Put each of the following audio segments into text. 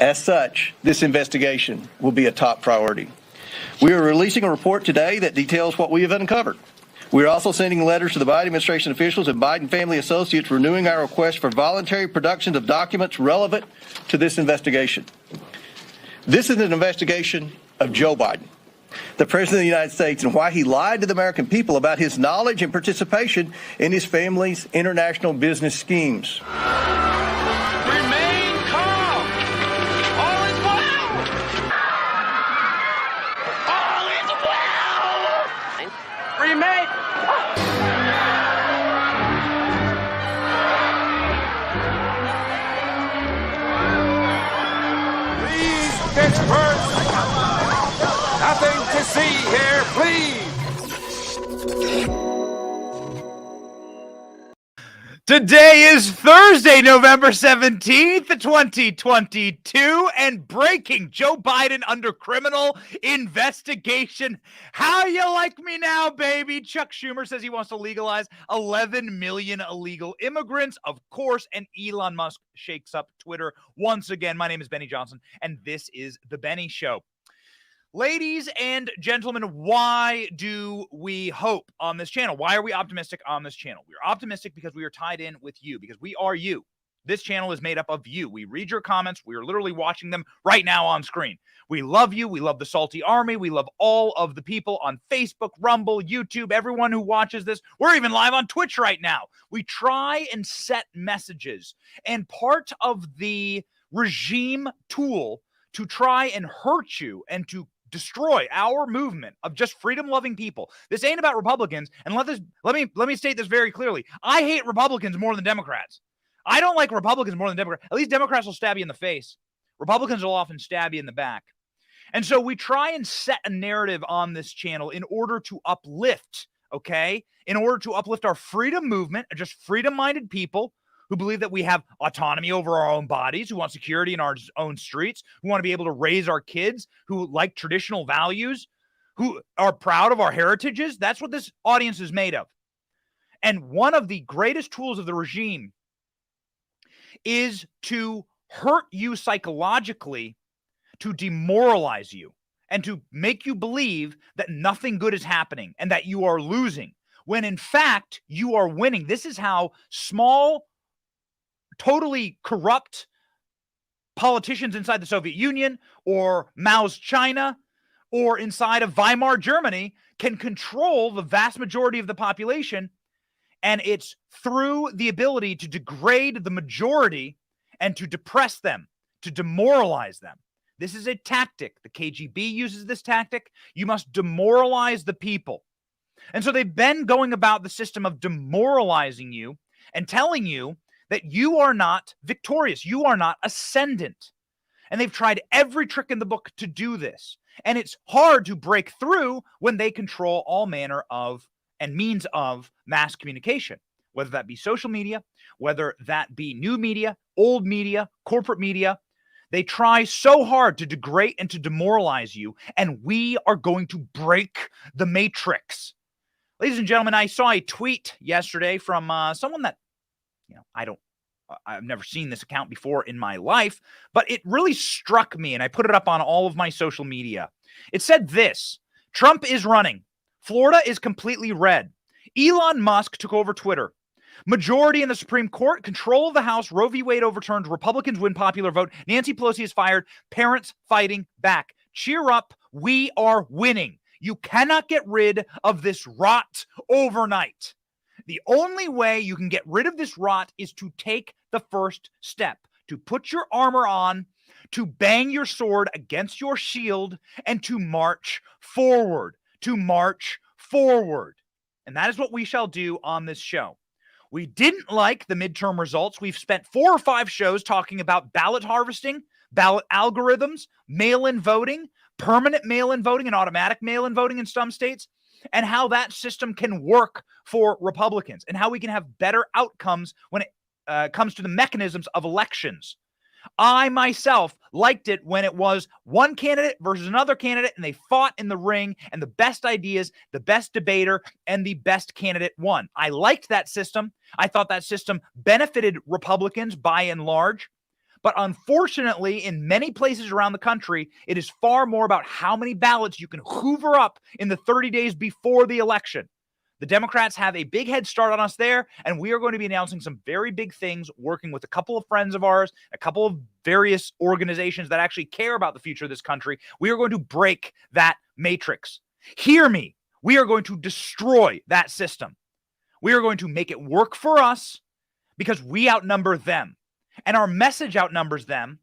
As such, this investigation will be a top priority. We are releasing a report today that details what we have uncovered. We are also sending letters to the Biden administration officials and Biden family associates renewing our request for voluntary production of documents relevant to this investigation. This is an investigation of Joe Biden, the President of the United States, and why he lied to the American people about his knowledge and participation in his family's international business schemes. Remain calm. All is well. All is well. Remain. Please, Pittsburgh. Nothing to see here, please. Today is Thursday, November 17th, 2022, and breaking: Joe Biden under criminal investigation. How you like me now, baby? Chuck Schumer says he wants to legalize 11 million illegal immigrants, of course, and Elon Musk shakes up Twitter once again. My name is Benny Johnson, and this is The Benny Show. Ladies and gentlemen, why do we hope on this channel? Why are we optimistic on this channel? We're optimistic because we are tied in with you, because we are you. This channel is made up of you. We read your comments. We are literally watching them right now on screen. We love you. We love the Salty Army. We love all of the people on Facebook, Rumble, YouTube, everyone who watches this. We're even live on Twitch right now. We try and set messages, and part of the regime tool to try and hurt you and to destroy our movement of just freedom-loving people. This ain't about Republicans, and let me state this very clearly. I hate Republicans more than Democrats. I don't like Republicans more than Democrats. At least Democrats will stab you in the face. Republicans will often stab you in the back. And so we try and set a narrative on this channel in order to uplift, okay? In order to uplift our freedom movement, just freedom-minded people who believe that we have autonomy over our own bodies, who want security in our own streets, who want to be able to raise our kids, who like traditional values, who are proud of our heritages. That's what this audience is made of. And one of the greatest tools of the regime is to hurt you psychologically, to demoralize you, and to make you believe that nothing good is happening and that you are losing, when in fact you are winning. This is how small, totally corrupt politicians inside the Soviet Union or Mao's China or inside of Weimar Germany can control the vast majority of the population. And it's through the ability to degrade the majority and to depress them, to demoralize them. This is a tactic. The KGB uses this tactic. You must demoralize the people. And so they've been going about the system of demoralizing you and telling you that you are not victorious. You are not ascendant. And they've tried every trick in the book to do this. And it's hard to break through when they control all manner of and means of mass communication, whether that be social media, whether that be new media, old media, corporate media. They try so hard to degrade and to demoralize you, and we are going to break the matrix. Ladies and gentlemen, I saw a tweet yesterday from someone that, I've never seen this account before in my life, but it really struck me, and I put it up on all of my social media. It said this: Trump is running. Florida is completely red. Elon Musk took over Twitter. Majority in the Supreme Court, control of the House, Roe v. Wade overturned, Republicans win popular vote, Nancy Pelosi is fired, parents fighting back. Cheer up, we are winning. You cannot get rid of this rot overnight. The only way you can get rid of this rot is to take the first step, to put your armor on, to bang your sword against your shield, and to march forward, And that is what we shall do on this show. We didn't like the midterm results. We've spent 4 or 5 shows talking about ballot harvesting, ballot algorithms, mail-in voting, permanent mail-in voting and automatic mail-in voting in some states, and how that system can work for Republicans and how we can have better outcomes when it comes to the mechanisms of elections. I myself liked it when it was one candidate versus another candidate, and they fought in the ring, and the best ideas, the best debater, and the best candidate won. I liked that system. I thought that system benefited Republicans by and large. But unfortunately, in many places around the country, it is far more about how many ballots you can hoover up in the 30 days before the election. The Democrats have a big head start on us there, and we are going to be announcing some very big things, working with a couple of friends of ours, a couple of various organizations that actually care about the future of this country. We are going to break that matrix. Hear me. We are going to destroy that system. We are going to make it work for us because we outnumber them, and our message outnumbers them.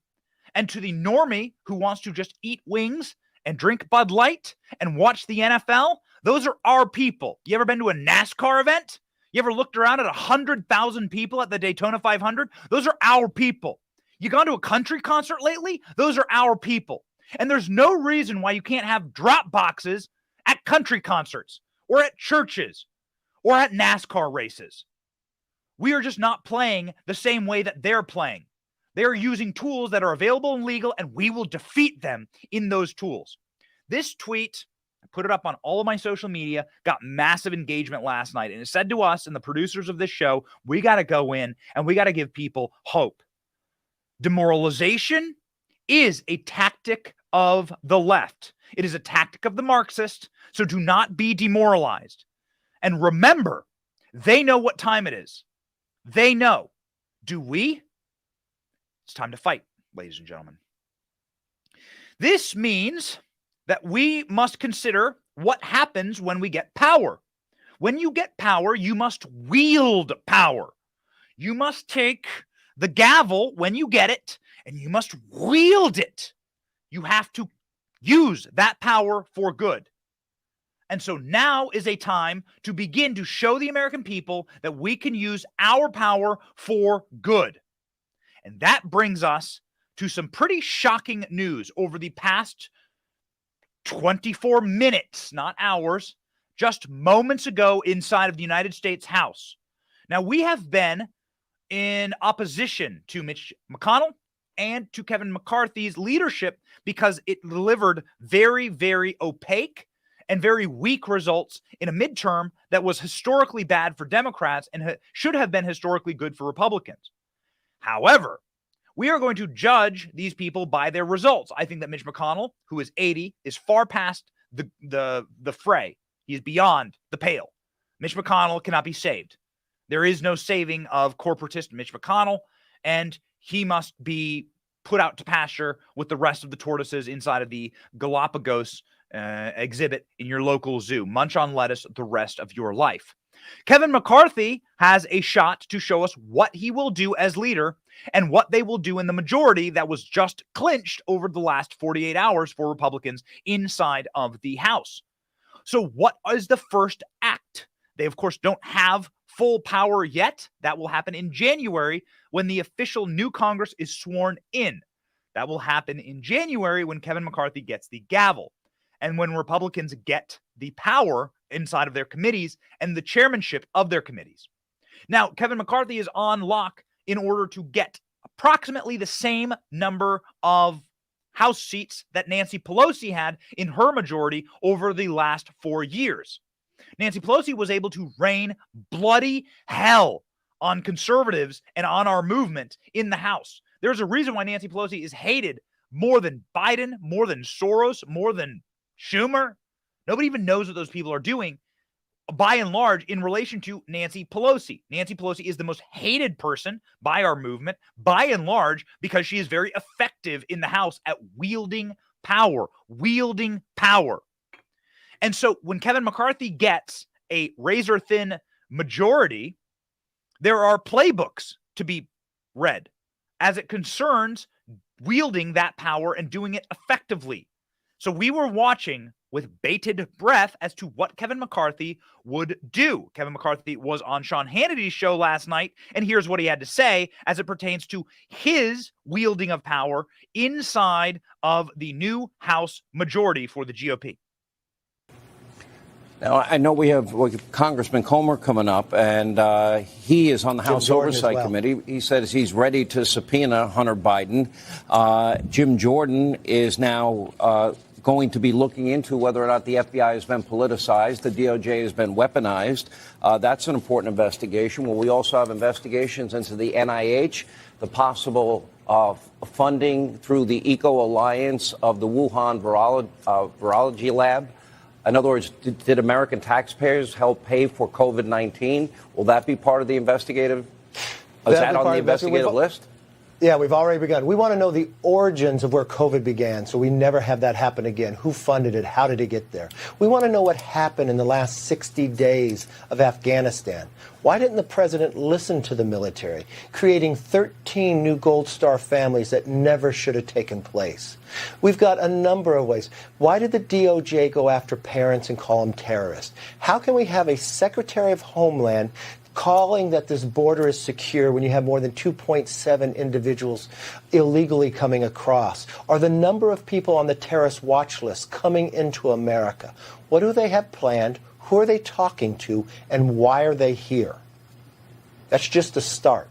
And to the normie who wants to just eat wings and drink Bud Light and watch the NFL, those are our people. You ever been to a NASCAR event? You ever looked around at 100,000 people at the Daytona 500? Those are our people. You gone to a country concert lately? Those are our people. And there's no reason why you can't have drop boxes at country concerts or at churches or at NASCAR races. We are just not playing the same way that they're playing. They're using tools that are available and legal, and we will defeat them in those tools. This tweet, I put it up on all of my social media, got massive engagement last night, and it said to us and the producers of this show, we got to go in and we got to give people hope. Demoralization is a tactic of the left. It is a tactic of the Marxist, so do not be demoralized. And remember, they know what time it is. They know. Do we? It's time to fight, ladies and gentlemen. This means that we must consider what happens when we get power. When you get power, you must wield power. You must take the gavel when you get it, and you must wield it. You have to use that power for good. And so now is a time to begin to show the American people that we can use our power for good. And that brings us to some pretty shocking news over the past 24 minutes, not hours, just moments ago inside of the United States House. Now, we have been in opposition to Mitch McConnell and to Kevin McCarthy's leadership because it delivered very, very opaque and very weak results in a midterm that was historically bad for Democrats and should have been historically good for Republicans. However, we are going to judge these people by their results. I think that Mitch McConnell, who is 80, is far past the fray. He is beyond the pale. Mitch McConnell cannot be saved. There is no saving of corporatist Mitch McConnell, and he must be put out to pasture with the rest of the tortoises inside of the Galapagos exhibit in your local zoo. Munch on lettuce the rest of your life. Kevin McCarthy has a shot to show us what he will do as leader and what they will do in the majority that was just clinched over the last 48 hours for Republicans inside of the House. So what is the first act? They, of course, don't have full power yet. That will happen in January when the official new Congress is sworn in. That will happen in January when Kevin McCarthy gets the gavel and when Republicans get the power inside of their committees and the chairmanship of their committees. Now, Kevin McCarthy is on lock in order to get approximately the same number of House seats that Nancy Pelosi had in her majority over the last 4 years. Nancy Pelosi was able to rain bloody hell on conservatives and on our movement in the House. There's a reason why Nancy Pelosi is hated more than Biden, more than Soros, more than Schumer. Nobody even knows what those people are doing, by and large, in relation to Nancy Pelosi. Nancy Pelosi is the most hated person by our movement, by and large, because she is very effective in the House at wielding power. And so when Kevin McCarthy gets a razor-thin majority, there are playbooks to be read as it concerns wielding that power and doing it effectively. So we were watching with bated breath as to what Kevin McCarthy would do. Kevin McCarthy was on Sean Hannity's show last night, and here's what he had to say as it pertains to his wielding of power inside of the new House majority for the GOP. Now, I know we have Congressman Comer coming up, and he is on the House Oversight Committee. He says he's ready to subpoena Hunter Biden. Jim Jordan is now going to be looking into whether or not the FBI has been politicized, the DOJ has been weaponized. That's an important investigation. Well, we also have investigations into the NIH, the possible funding through the Eco Alliance of the Wuhan Virology Lab? In other words, did American taxpayers help pay for COVID-19? Will that be part of the investigative? Is that on the investigative list? Yeah, we've already begun. We want to know the origins of where COVID began so we never have that happen again. Who funded it? How did it get there? We want to know what happened in the last 60 days of Afghanistan. Why didn't the president listen to the military, creating 13 new Gold Star families that never should have taken place? We've got a number of ways. Why did the DOJ go after parents and call them terrorists? How can we have a Secretary of Homeland calling that this border is secure when you have more than 2.7 individuals illegally coming across? Or the number of people on the terrorist watch list coming into America? What do they have planned? Who are they talking to? And why are they here? That's just a start.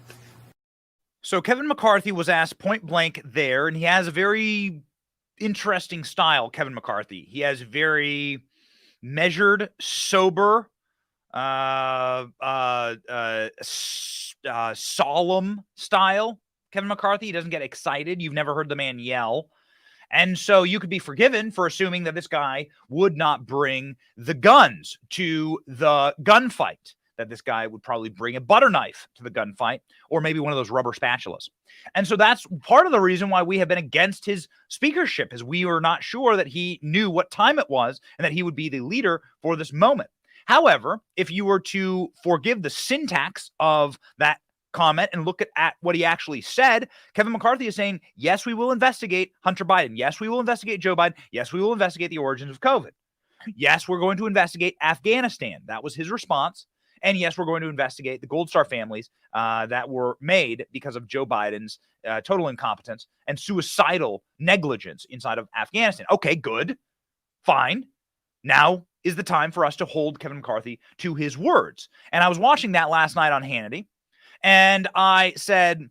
So Kevin McCarthy was asked point blank there, and he has a very interesting style, Kevin McCarthy. He has very measured, sober, solemn style. Kevin McCarthy, he doesn't get excited. You've never heard the man yell. And so you could be forgiven for assuming that this guy would not bring the guns to the gunfight, that this guy would probably bring a butter knife to the gunfight, or maybe one of those rubber spatulas. And so that's part of the reason why we have been against his speakership, is we were not sure that he knew what time it was and that he would be the leader for this moment. However, if you were to forgive the syntax of that comment and look at what he actually said, Kevin McCarthy is saying, yes, we will investigate Hunter Biden. Yes, we will investigate Joe Biden. Yes, we will investigate the origins of COVID. Yes, we're going to investigate Afghanistan. That was his response. And yes, we're going to investigate the Gold Star families that were made because of Joe Biden's total incompetence and suicidal negligence inside of Afghanistan. Okay, good. Fine. Now is the time for us to hold Kevin McCarthy to his words. And I was watching that last night on Hannity, and I said,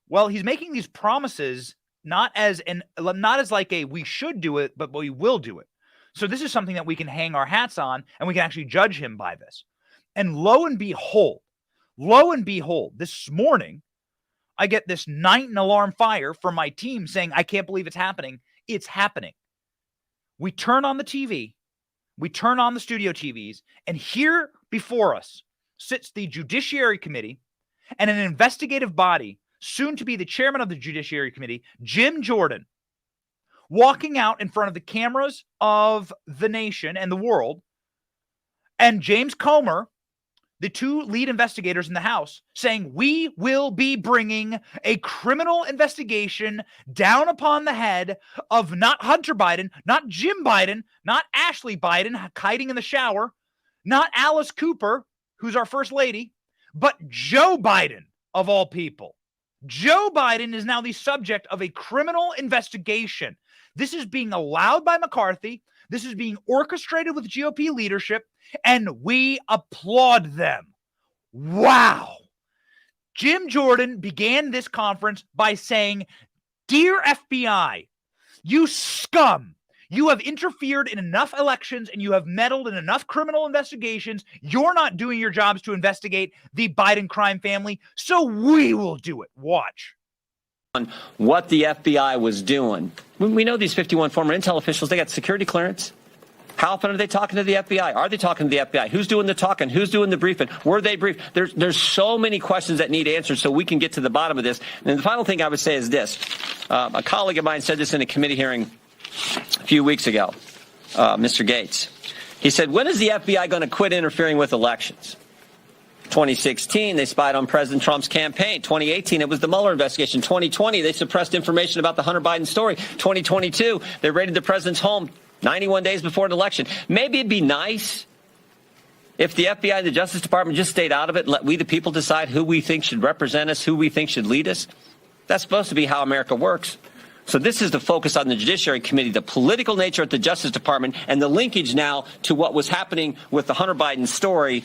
well, he's making these promises not as like a we should do it, but we will do it. So this is something that we can hang our hats on, and we can actually judge him by this. And lo and behold, this morning, I get this night and alarm fire from my team saying, I can't believe it's happening. It's happening. We turn on the TV, we turn on the studio TVs, and here before us sits the Judiciary Committee and an investigative body, soon to be the chairman of the Judiciary Committee, Jim Jordan, walking out in front of the cameras of the nation and the world, and James Comer, the two lead investigators in the House, saying, we will be bringing a criminal investigation down upon the head of not Hunter Biden, not Jim Biden, not Ashley Biden hiding in the shower, not Alice Cooper, who's our first lady, but Joe Biden, of all people. Joe Biden is now the subject of a criminal investigation. This is being allowed by McCarthy. This is being orchestrated with GOP leadership, and we applaud them. Wow. Jim Jordan began this conference by saying, dear FBI, you scum, you have interfered in enough elections and you have meddled in enough criminal investigations. You're not doing your jobs to investigate the Biden crime family, so we will do it. Watch. What the FBI was doing. We know these 51 former intel officials, they got security clearance. How often are they talking to the FBI? Are they talking to the FBI? Who's doing the talking? Who's doing the briefing? Were they briefed? There's so many questions that need answered so we can get to the bottom of this. And the final thing I would say is this. A colleague of mine said this in a committee hearing a few weeks ago, Mr. Gates. He said, when is the FBI going to quit interfering with elections? 2016, they spied on President Trump's campaign. 2018, it was the Mueller investigation. 2020, they suppressed information about the Hunter Biden story. 2022, they raided the president's home 91 days before an election. Maybe it'd be nice if the FBI and the Justice Department just stayed out of it and let we the people decide who we think should represent us, who we think should lead us. That's supposed to be how America works. So this is the focus on the Judiciary Committee, the political nature at the Justice Department, and the linkage now to what was happening with the Hunter Biden story.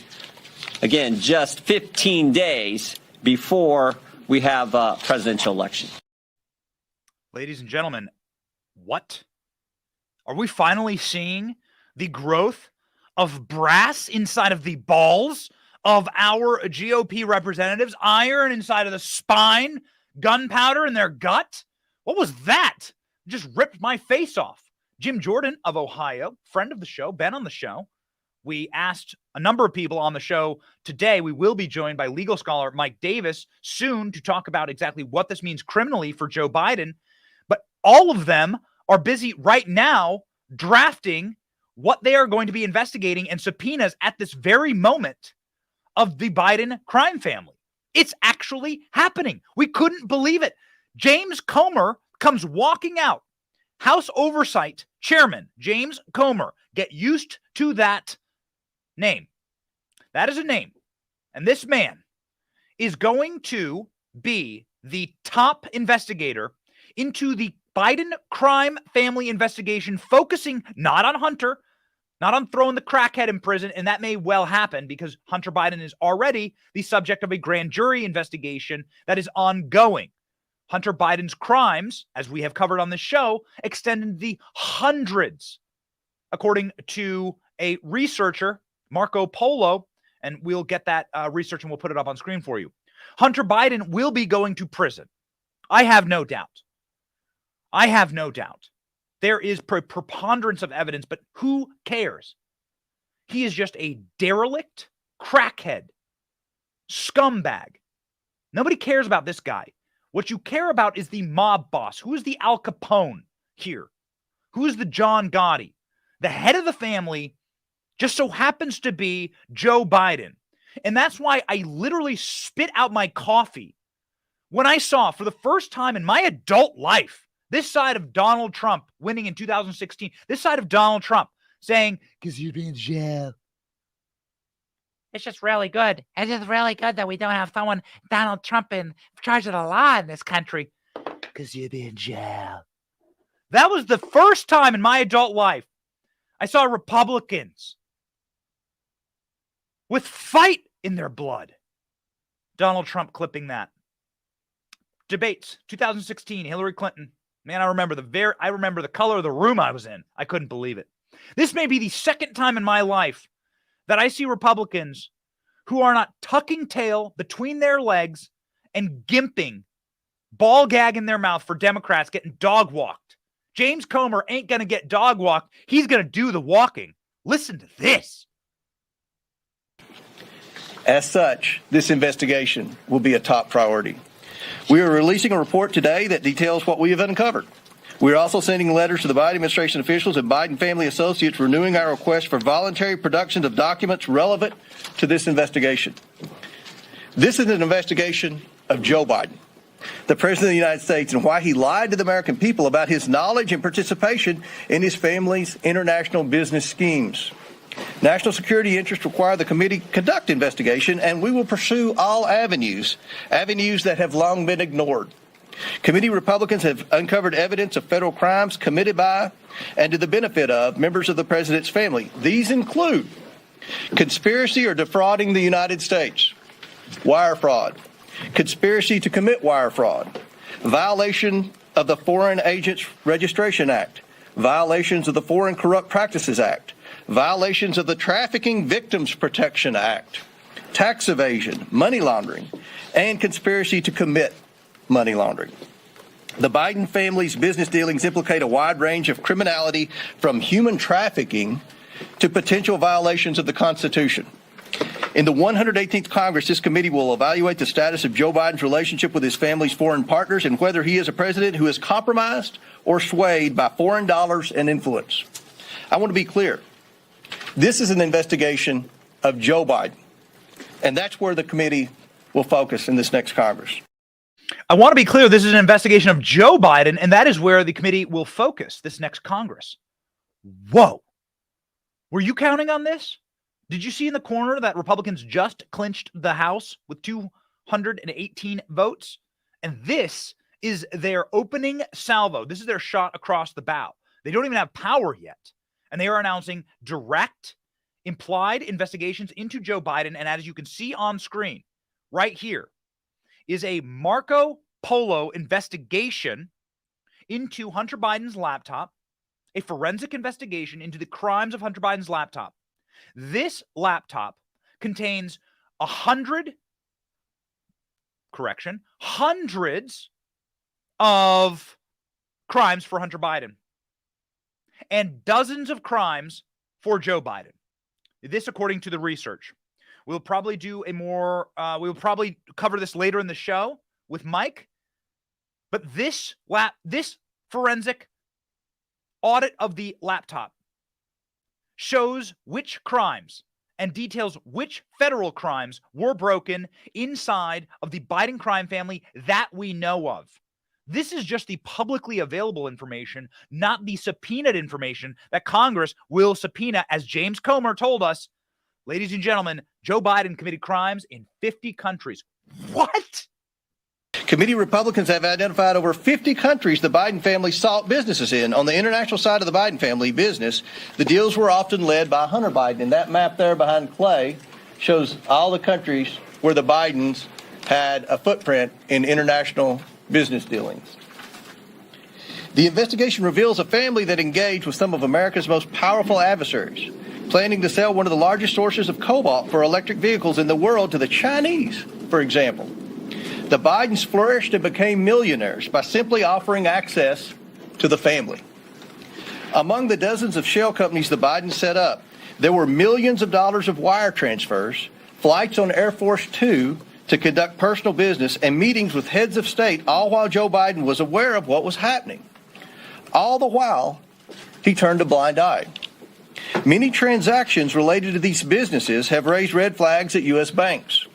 Again, just 15 days before we have a presidential election. Ladies and gentlemen, what? Are we finally seeing the growth of brass inside of the balls of our GOP representatives, iron inside of the spine, gunpowder in their gut? What was that? Just ripped my face off. Jim Jordan of Ohio, friend of the show, been on the show. We asked a number of people on the show today. We will be joined by legal scholar Mike Davis soon to talk about exactly what this means criminally for Joe Biden. But all of them are busy right now drafting what they are going to be investigating and subpoenas at this very moment of the Biden crime family. It's actually happening. We couldn't believe it. James Comer comes walking out. House Oversight Chairman James Comer. Get used to that name. That is a name. And this man is going to be the top investigator into the Biden crime family investigation, focusing not on Hunter, not on throwing the crackhead in prison, and that may well happen because Hunter Biden is already the subject of a grand jury investigation that is ongoing. Hunter Biden's crimes, as we have covered on this show, extended the hundreds, according to a researcher, Marco Polo, and we'll get that research and we'll put it up on screen for you. Hunter Biden will be going to prison. I have no doubt. I have no doubt. There is preponderance of evidence, but who cares? He is just a derelict, crackhead, scumbag. Nobody cares about this guy. What you care about is the mob boss. Who is the Al Capone here? Who is the John Gotti? The head of the family just so happens to be Joe Biden. And that's why I literally spit out my coffee when I saw, for the first time in my adult life, this side of Donald Trump winning in 2016, this side of Donald Trump saying, because you'd be in jail. It's just really good. It's just really good that we don't have someone, Donald Trump, in charge of the law in this country, because you'd be in jail. That was the first time in my adult life I saw Republicans with fight in their blood. Donald Trump clipping that. Debates, 2016, Hillary Clinton. Man, I remember the color of the room I was in. I couldn't believe it. This may be the second time in my life that I see Republicans who are not tucking tail between their legs and gimping, ball gag in their mouth for Democrats getting dog walked. James Comer ain't going to get dog walked. He's going to do the walking. Listen to this. As such, this investigation will be a top priority. We are releasing a report today that details what we have uncovered. We are also sending letters to the Biden administration officials and Biden family associates renewing our request for voluntary production of documents relevant to this investigation. This is an investigation of Joe Biden, the President of the United States, and why he lied to the American people about his knowledge and participation in his family's international business schemes. National security interests require the committee conduct investigation, and we will pursue all avenues that have long been ignored. Committee Republicans have uncovered evidence of federal crimes committed by and to the benefit of members of the president's family. These include conspiracy or defrauding the United States, wire fraud, conspiracy to commit wire fraud, violation of the Foreign Agents Registration Act, violations of the Foreign Corrupt Practices Act, violations of the Trafficking Victims Protection Act, tax evasion, money laundering, and conspiracy to commit money laundering. The Biden family's business dealings implicate a wide range of criminality, from human trafficking to potential violations of the Constitution. In the 118th Congress, this committee will evaluate the status of Joe Biden's relationship with his family's foreign partners and whether he is a president who is compromised or swayed by foreign dollars and influence. I want to be clear. This is an investigation of Joe Biden, and that's where the committee will focus in this next Congress. I want to be clear. This is an investigation of Joe Biden, and that is where the committee will focus this next Congress. Whoa. Were you counting on this? Did you see in the corner that Republicans just clinched the House with 218 votes? And this is their opening salvo. This is their shot across the bow. They don't even have power yet. And they are announcing direct, implied investigations into Joe Biden. And as you can see on screen, right here is a Marco Polo investigation into Hunter Biden's laptop, a forensic investigation into the crimes of Hunter Biden's laptop. This laptop contains 100 hundreds of crimes for Hunter Biden and dozens of crimes for Joe Biden. This, according to the research. We'll probably do we'll probably cover this later in the show with Mike. But this forensic audit of the laptop shows which crimes and details which federal crimes were broken inside of the Biden crime family that we know of. This is just the publicly available information, not the subpoenaed information that Congress will subpoena, as James Comer told us. Ladies and gentlemen, Joe Biden committed crimes in 50 countries. What? Committee Republicans have identified over 50 countries the Biden family sought businesses in. On the international side of the Biden family business, the deals were often led by Hunter Biden. And that map there behind Clay shows all the countries where the Bidens had a footprint in international business dealings. The investigation reveals a family that engaged with some of America's most powerful adversaries, planning to sell one of the largest sources of cobalt for electric vehicles in the world to the Chinese, for example. The Bidens flourished and became millionaires by simply offering access to the family. Among the dozens of shell companies the Bidens set up, there were millions of dollars of wire transfers, flights on Air Force Two to conduct personal business, and meetings with heads of state, all while Joe Biden was aware of what was happening. All the while, he turned a blind eye. Many transactions related to these businesses have raised red flags at U.S. banks.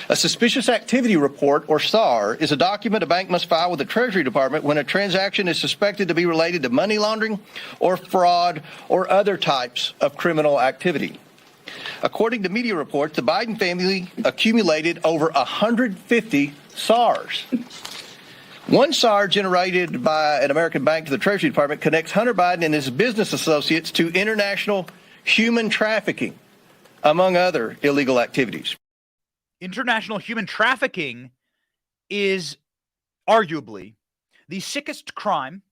A suspicious activity report, or SAR, is a document a bank must file with the Treasury Department when a transaction is suspected to be related to money laundering or fraud or other types of criminal activity. According to media reports, the Biden family accumulated over 150 SARs. One SAR generated by an American bank to the Treasury Department connects Hunter Biden and his business associates to international human trafficking, among other illegal activities. International human trafficking is arguably the sickest crime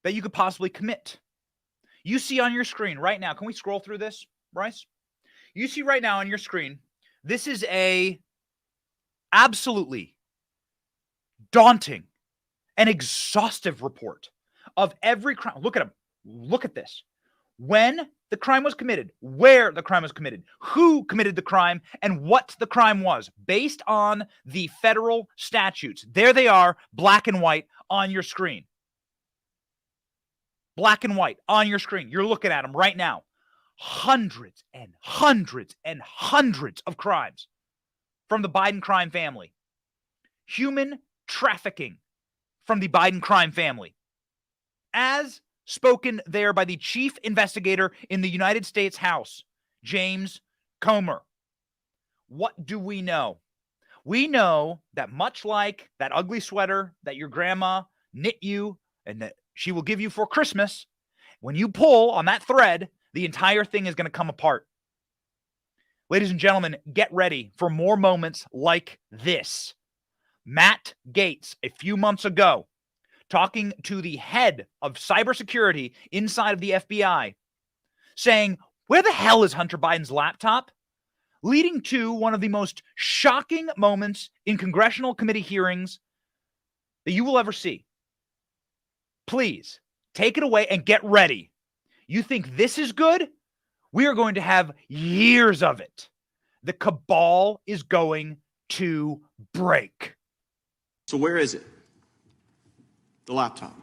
that you could possibly commit. You see on your screen right now, can we scroll through this, Bryce? You see right now on your screen, this is a absolutely daunting and exhaustive report of every crime. Look at them. Look at this. When the crime was committed, where the crime was committed, who committed the crime, and what the crime was, based on the federal statutes. There they are, black and white on your screen. Black and white on your screen. You're looking at them right now. Hundreds and hundreds and hundreds of crimes from the Biden crime family. Human trafficking from the Biden crime family. As spoken there by the chief investigator in the United States House, James Comer. What do we know? We know that much like that ugly sweater that your grandma knit you and that she will give you for Christmas, when you pull on that thread, the entire thing is going to come apart. Ladies and gentlemen, get ready for more moments like this. Matt Gaetz, a few months ago, talking to the head of cybersecurity inside of the FBI, saying, where the hell is Hunter Biden's laptop? Leading to one of the most shocking moments in congressional committee hearings that you will ever see. Please, take it away and get ready. You think this is good? We are going to have years of it. The cabal is going to break. So where is it? The laptop.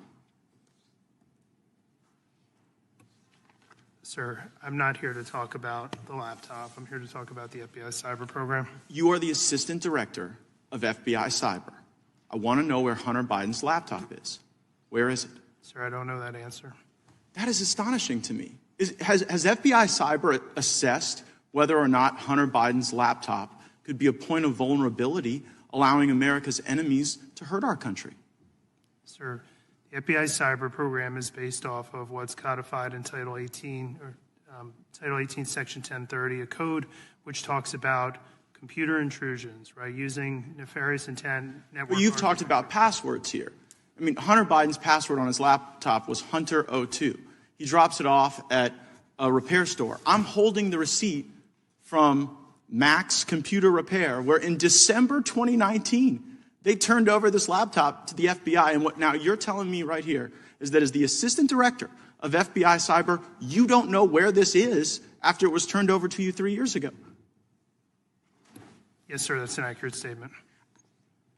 Sir, I'm not here to talk about the laptop. I'm here to talk about the FBI cyber program. You are the assistant director of FBI cyber. I want to know where Hunter Biden's laptop is. Where is it? Sir, I don't know that answer. That is astonishing to me. Has FBI cyber assessed whether or not Hunter Biden's laptop could be a point of vulnerability, allowing America's enemies to hurt our country? Sir, the FBI cyber program is based off of what's codified in Title 18, Title 18, Section 1030, a code which talks about computer intrusions, right, using nefarious intent. Well, you've talked about passwords here. I mean, Hunter Biden's password on his laptop was Hunter02. He drops it off at a repair store. I'm holding the receipt from Max Computer Repair, where in December 2019, they turned over this laptop to the FBI. And what now you're telling me right here is that as the assistant director of FBI Cyber, you don't know where this is after it was turned over to you 3 years ago. Yes, sir, that's an accurate statement.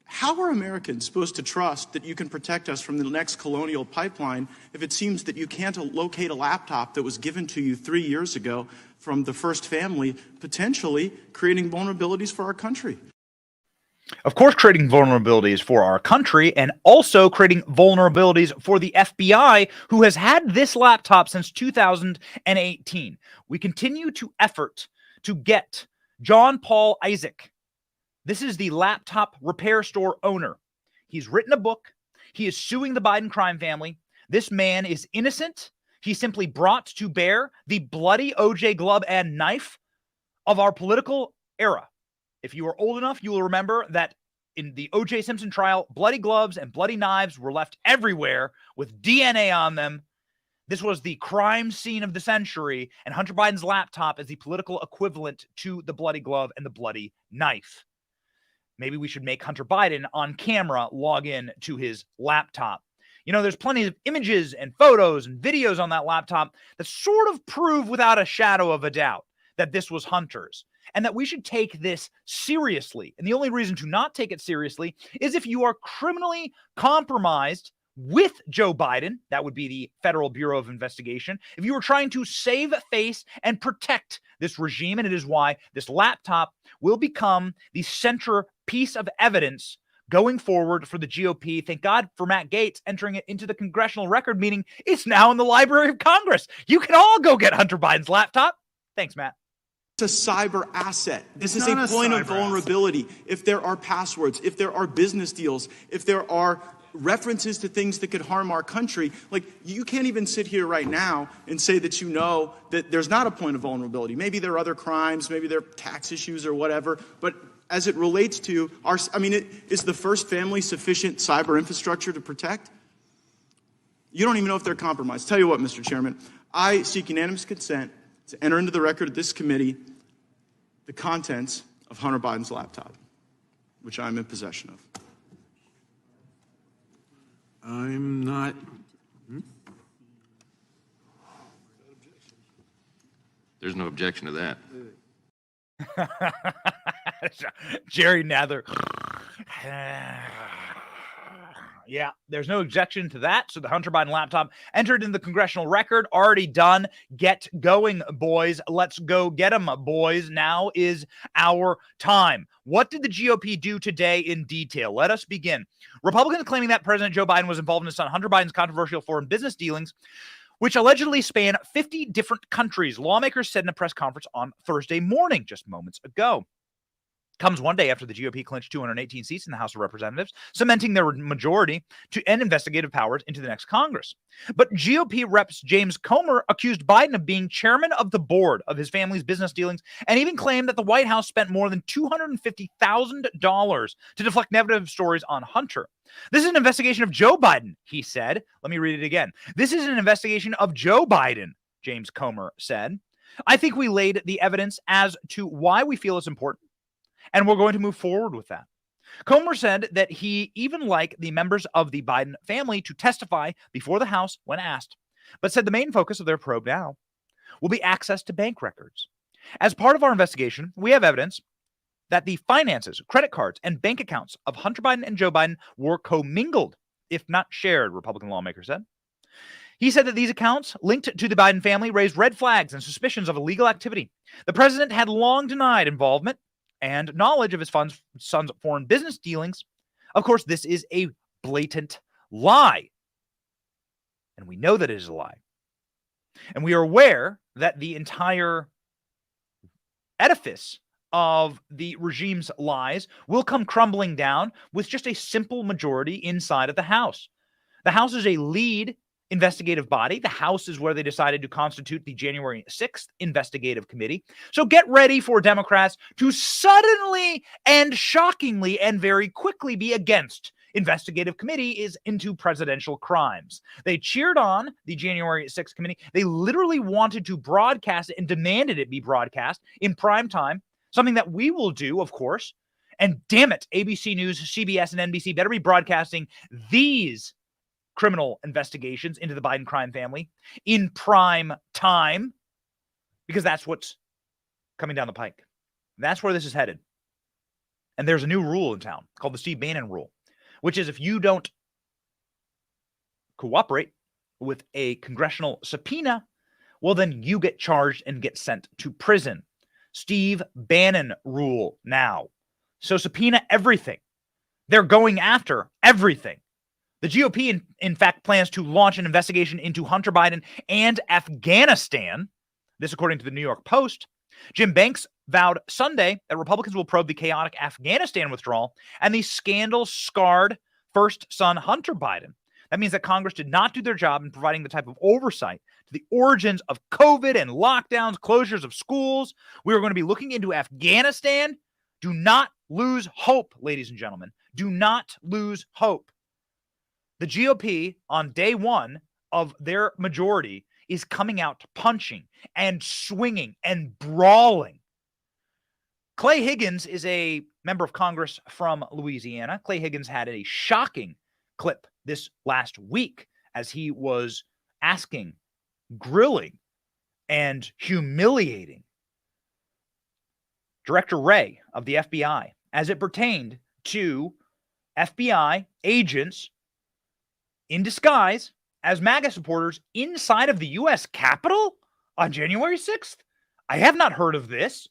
How are Americans supposed to trust that you can protect us from the next colonial pipeline if it seems that you can't locate a laptop that was given to you 3 years ago from the first family, potentially creating vulnerabilities for our country? Of course, creating vulnerabilities for our country and also creating vulnerabilities for the FBI, who has had this laptop since 2018. We continue to effort to get John Paul Isaac. This is the laptop repair store owner. He's written a book. He is suing the Biden crime family. This man is innocent. He simply brought to bear the bloody OJ glove and knife of our political era. If you are old enough, you will remember that in the O.J. Simpson trial, bloody gloves and bloody knives were left everywhere with DNA on them. This was the crime scene of the century, and Hunter Biden's laptop is the political equivalent to the bloody glove and the bloody knife. Maybe we should make Hunter Biden on camera log in to his laptop. You know, there's plenty of images and photos and videos on that laptop that sort of prove without a shadow of a doubt that this was Hunter's, and that we should take this seriously. And the only reason to not take it seriously is if you are criminally compromised with Joe Biden. That would be the Federal Bureau of Investigation. If you were trying to save face and protect this regime, and it is why this laptop will become the centerpiece of evidence going forward for the GOP. Thank God for Matt Gaetz entering it into the congressional record, meaning it's now in the Library of Congress. You can all go get Hunter Biden's laptop. Thanks, Matt. It's a cyber asset. This is a point of vulnerability. If there are passwords, if there are business deals, if there are references to things that could harm our country, like you can't even sit here right now and say that you know that there's not a point of vulnerability. Maybe there are other crimes, maybe there are tax issues or whatever, but as it relates to our, is the first family sufficient cyber infrastructure to protect? You don't even know if they're compromised. Tell you what, Mr. Chairman, I seek unanimous consent to enter into the record of this committee the contents of Hunter Biden's laptop, which I'm in possession of. I'm not. There's no objection to that. Jerry Nadler. Yeah, there's no objection to that. So the Hunter Biden laptop entered in the congressional record, already done. Get going, boys. Let's go get them, boys. Now is our time. What did the GOP do today in detail? Let us begin. Republicans claiming that President Joe Biden was involved in his son Hunter Biden's controversial foreign business dealings, which allegedly span 50 different countries. Lawmakers said in a press conference on Thursday morning, just moments ago. Comes one day after the GOP clinched 218 seats in the House of Representatives, cementing their majority to end investigative powers into the next Congress. But GOP Reps James Comer accused Biden of being chairman of the board of his family's business dealings, and even claimed that the White House spent more than $250,000 to deflect negative stories on Hunter. This is an investigation of Joe Biden, he said. Let me read it again. This is an investigation of Joe Biden, James Comer said. I think we laid the evidence as to why we feel it's important, and we're going to move forward with that. Comer said that he even liked the members of the Biden family to testify before the House when asked, but said the main focus of their probe now will be access to bank records. As part of our investigation, we have evidence that the finances, credit cards, and bank accounts of Hunter Biden and Joe Biden were commingled, if not shared, Republican lawmaker said. He said that these accounts linked to the Biden family raised red flags and suspicions of illegal activity. The president had long denied involvement and knowledge of his son's foreign business dealings. Of course, this is a blatant lie. And we know that it is a lie. And we are aware that the entire edifice of the regime's lies will come crumbling down with just a simple majority inside of the House. The House is a lead investigative body. The House is where they decided to constitute the January 6th investigative committee. So get ready for Democrats to suddenly and shockingly and very quickly be against investigative committees into presidential crimes. They cheered on the January 6th committee. They literally wanted to broadcast it and demanded it be broadcast in prime time. something that we will do, of course. And damn it, ABC News, CBS, and NBC better be broadcasting these criminal investigations into the Biden crime family in prime time, because that's what's coming down the pike. That's where this is headed. And there's a new rule in town called the Steve Bannon rule, which is if you don't cooperate with a congressional subpoena, well, then you get charged and get sent to prison. Steve Bannon rule now. So subpoena everything. They're going after everything. The GOP, in fact, plans to launch an investigation into Hunter Biden and Afghanistan. This, according to the New York Post. Jim Banks vowed Sunday that Republicans will probe the chaotic Afghanistan withdrawal and the scandal-scarred first son, Hunter Biden. That means that Congress did not do their job in providing the type of oversight to the origins of COVID and lockdowns, closures of schools. We are going to be looking into Afghanistan. Do not lose hope, ladies and gentlemen. Do not lose hope. The GOP, on day one of their majority, is coming out punching and swinging and brawling. Clay Higgins is a member of Congress from Louisiana. Clay Higgins had a shocking clip this last week as he was asking, grilling, and humiliating Director Wray of the FBI as it pertained to FBI agents in disguise as MAGA supporters inside of the U.S. Capitol on January 6th. I have not heard of this.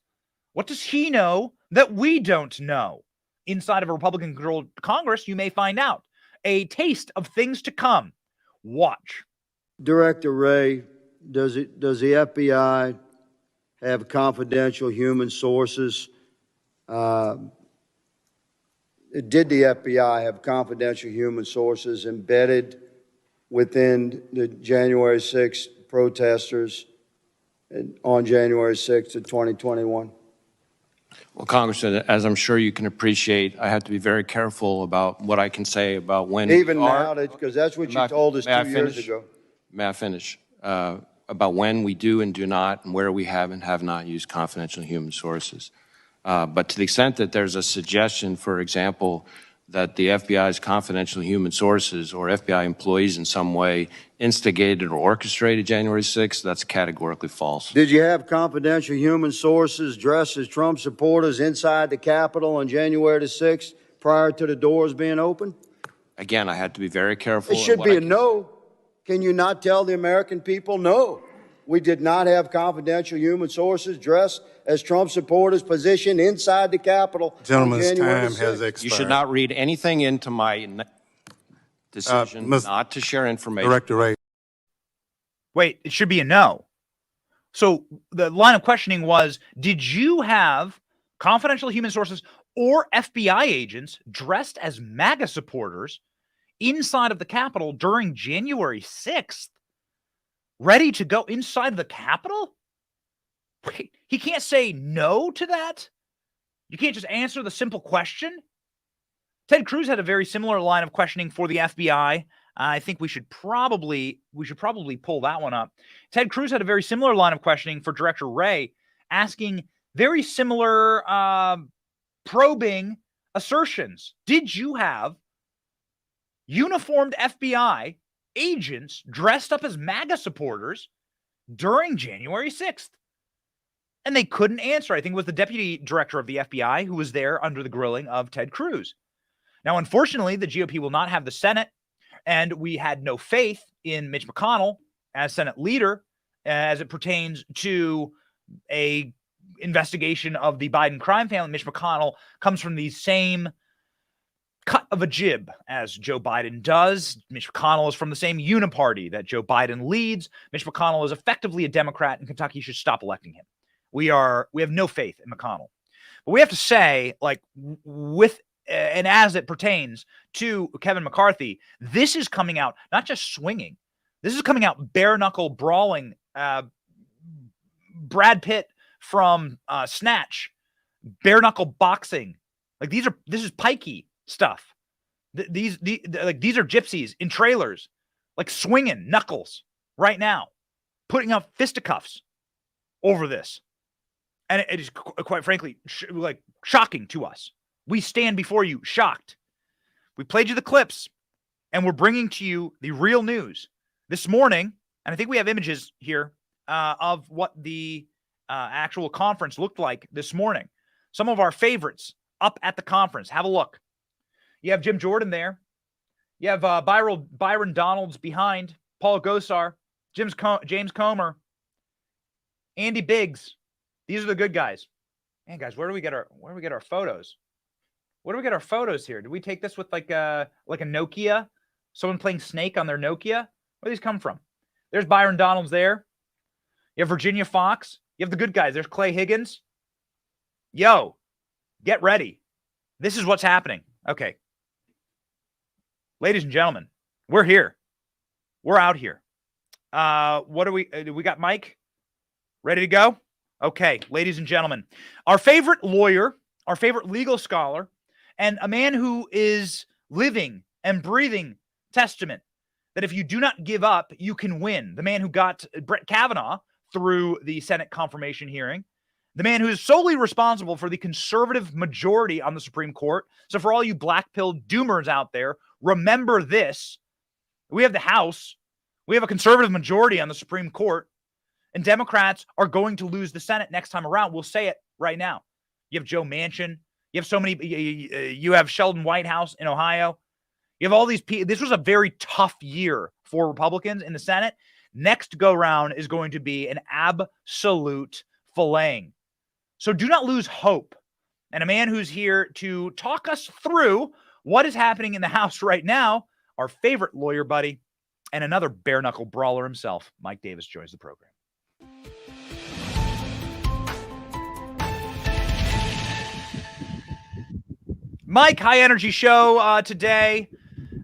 What does he know that we don't know? Inside of a Republican-controlled Congress, you may find out. A taste of things to come. Watch. Director Wray, does the FBI have confidential human sources? Did the FBI have confidential human sources embedded within the January 6th protesters on January 6th of 2021? Well, Congressman, as I'm sure you can appreciate, I have to be very careful about what I can say about when Even now, because that's what you told us 2 years ago. May I finish? About when we do and do not, and where we have and have not used confidential human sources. But to the extent that there's a suggestion, for example, that the FBI's confidential human sources or FBI employees in some way instigated or orchestrated January 6th, that's categorically false. Did you have confidential human sources dressed as Trump supporters inside the Capitol on January the 6th prior to the doors being open? Again, I had to be very careful. It should be a no. Can you not tell the American people no? We did not have confidential human sources dressed as Trump supporters positioned inside the Capitol. Gentleman's time has expired. You should not read anything into my decision not to share information. Director Wray. Wait, it should be a no. So the line of questioning was, did you have confidential human sources or FBI agents dressed as MAGA supporters inside of the Capitol during January 6th? Ready to go inside the Capitol? Wait, he can't say no to that? You can't just answer the simple question? Ted Cruz had a very similar line of questioning for the FBI. I think we should probably pull that one up. Ted Cruz had a very similar line of questioning for Director Wray, asking very similar probing assertions. Did you have uniformed FBI agents dressed up as MAGA supporters during January 6th? And they couldn't answer. I think it was the deputy director of the FBI who was there under the grilling of Ted Cruz. Now, unfortunately, the GOP will not have the Senate, and we had no faith in Mitch McConnell as Senate leader as it pertains to a investigation of the Biden crime family. Mitch McConnell comes from the same cut of a jib as Joe Biden does. Mitch McConnell is from the same uniparty that Joe Biden leads. Mitch McConnell is effectively a Democrat, and Kentucky should stop electing him. We have no faith in McConnell. But we have to say, like, with and as it pertains to Kevin McCarthy, this is coming out not just swinging. This is coming out bare knuckle brawling. Brad Pitt from Snatch, bare knuckle boxing. Like this is pikey stuff. These are gypsies in trailers, like swinging knuckles right now, putting up fisticuffs over this. And it is quite frankly, shocking to us. We stand before you shocked. We played you the clips, and we're bringing to you the real news this morning. And I think we have images here of what the actual conference looked like this morning. Some of our favorites up at the conference. Have a look. You have Jim Jordan there. You have Byron Donalds behind, Paul Gosar, James Comer, Andy Biggs. These are the good guys. Man, guys, where do we get our photos? Where do we get our photos here? Did we take this with like a Nokia? Someone playing Snake on their Nokia? Where do these come from? There's Byron Donalds there. You have Virginia Fox. You have the good guys. There's Clay Higgins. Yo, get ready. This is what's happening. Okay. Ladies and gentlemen, we're here. We're out here. What do we got Mike? Ready to go? Okay, ladies and gentlemen, our favorite lawyer, our favorite legal scholar, and a man who is living and breathing testament that if you do not give up, you can win. The man who got Brett Kavanaugh through the Senate confirmation hearing. The man who is solely responsible for the conservative majority on the Supreme Court. So for all you black pill doomers out there, remember this. We have the House. We have a conservative majority on the Supreme Court. And Democrats are going to lose the Senate next time around. We'll say it right now. You have Joe Manchin. You have so many. You have Sheldon Whitehouse in Ohio. You have all these people. This was a very tough year for Republicans in the Senate. Next go round is going to be an absolute filleting. So do not lose hope. And a man who's here to talk us through what is happening in the House right now, our favorite lawyer buddy, and another bare knuckle brawler himself, Mike Davis, joins the program. Mike, high energy show today.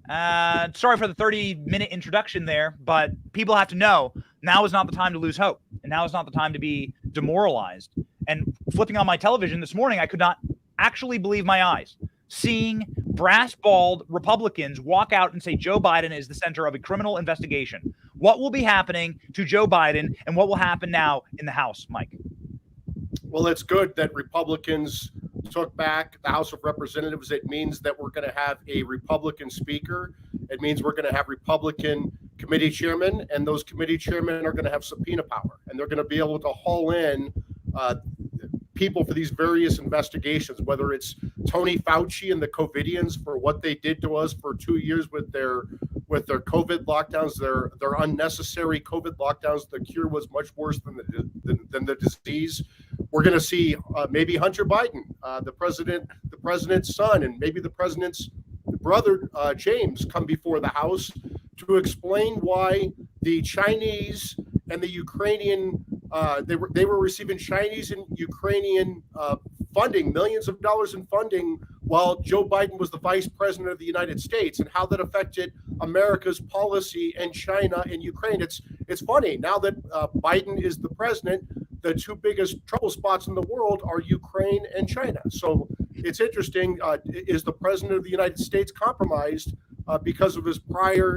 Sorry for the 30-minute introduction there, but people have to know now is not the time to lose hope. And now is not the time to be demoralized. And flipping on my television this morning, I could not actually believe my eyes. Seeing brass-balled Republicans walk out and say Joe Biden is the center of a criminal investigation. What will be happening to Joe Biden and what will happen now in the House, Mike? Well, it's good that Republicans took back the House of Representatives. It means that we're going to have a Republican speaker. It means we're going to have Republican committee chairmen, and those committee chairmen are going to have subpoena power, and they're going to be able to haul in people for these various investigations, whether it's Tony Fauci and the COVIDians for what they did to us for 2 years with their COVID lockdowns, their unnecessary COVID lockdowns. The cure was much worse than the disease. We're going to see maybe Hunter Biden, the president's son, and maybe the president's brother, James, come before the House to explain why the Chinese and the Ukrainian they were receiving Chinese and Ukrainian funding, millions of dollars in funding, while Joe Biden was the vice president of the United States, and how that affected America's policy in China and Ukraine. It's funny now that Biden is the president. The two biggest trouble spots in the world are Ukraine and China. So it's interesting. Is the president of the United States compromised because of his prior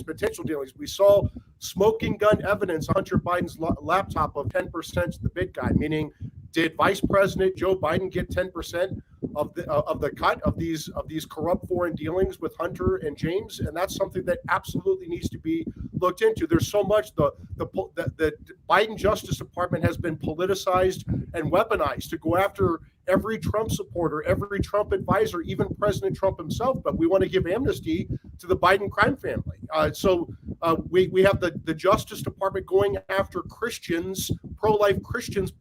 potential dealings? We saw smoking gun evidence on Hunter Biden's laptop of 10% to the big guy, meaning did Vice President Joe Biden get 10% of the cut of these corrupt foreign dealings with Hunter and James? And that's something that absolutely needs to be looked into. There's so much the Biden Justice Department has been politicized and weaponized to go after every Trump supporter, every Trump advisor, even President Trump himself. But we want to give amnesty to the Biden crime family. So we have the Justice Department going after Christians, pro-life Christians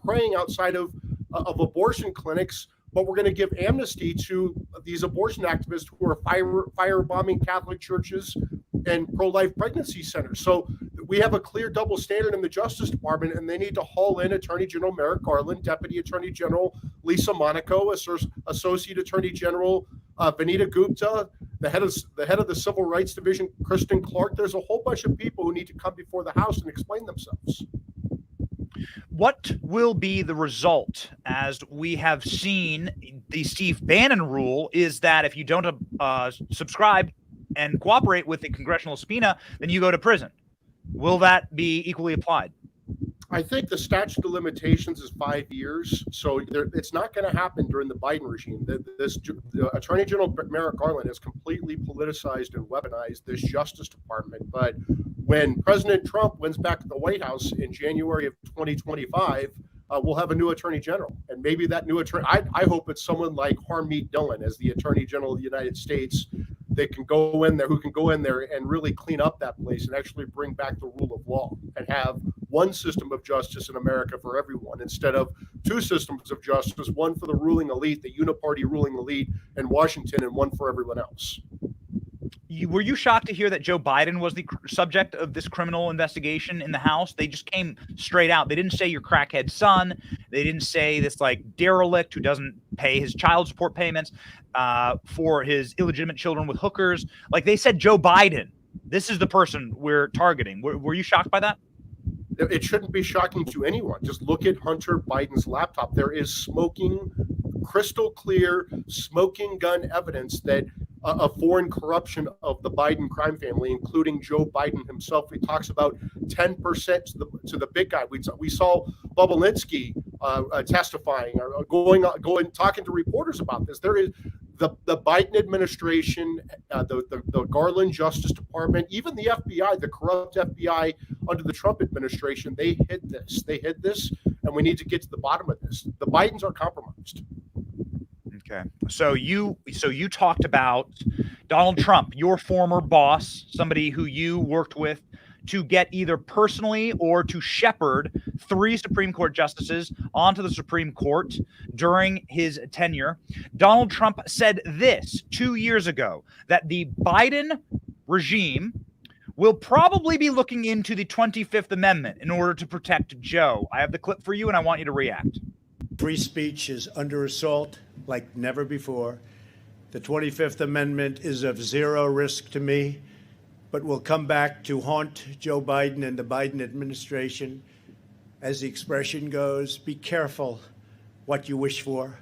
praying outside of abortion clinics. But we're going to give amnesty to these abortion activists who are firebombing Catholic churches and pro-life pregnancy centers. So we have a clear double standard in the Justice Department, and they need to haul in Attorney General Merrick Garland, Deputy Attorney General Lisa Monaco, Associate Attorney General Vanita Gupta, the head of the Civil Rights Division, Kristen Clark. There's a whole bunch of people who need to come before the House and explain themselves. What will be the result? As we have seen, the Steve Bannon rule is that if you don't subscribe and cooperate with the congressional subpoena, then you go to prison. Will that be equally applied? I think the statute of limitations is 5 years, so it's not going to happen during the Biden regime. The Attorney General Merrick Garland has completely politicized and weaponized this Justice Department. But when President Trump wins back the White House in January of 2025, we'll have a new Attorney General, and maybe that new attorney. I hope it's someone like Harmeet Dillon as the Attorney General of the United States. They can go in there, who can go in there and really clean up that place and actually bring back the rule of law and have one system of justice in America for everyone instead of two systems of justice, one for the ruling elite, the uniparty ruling elite in Washington, and one for everyone else. Were you shocked to hear that Joe Biden was the subject of this criminal investigation in the House? They just came straight out. They didn't say your crackhead son. They didn't say this like derelict who doesn't pay his child support payments for his illegitimate children with hookers. Like they said, Joe Biden, this is the person we're targeting. Were you shocked by that? It shouldn't be shocking to anyone. Just look at Hunter Biden's laptop. There is smoking, crystal clear, smoking gun evidence that a foreign corruption of the Biden crime family, including Joe Biden himself. He talks about 10% to the big guy. We saw Bobolinsky testifying, or going talking to reporters about this. There is the Biden administration, the Garland Justice Department, even the FBI, the corrupt FBI under the Trump administration. They hid this, and we need to get to the bottom of this. The Bidens are compromised. Okay. So you talked about Donald Trump, your former boss, somebody who you worked with to get either personally or to shepherd 3 Supreme Court justices onto the Supreme Court during his tenure. Donald Trump said this 2 years ago, that the Biden regime will probably be looking into the 25th Amendment in order to protect Joe. I have the clip for you, and I want you to react. Free speech is under assault like never before. The 25th Amendment is of zero risk to me, but will come back to haunt Joe Biden and the Biden administration. As the expression goes, be careful what you wish for.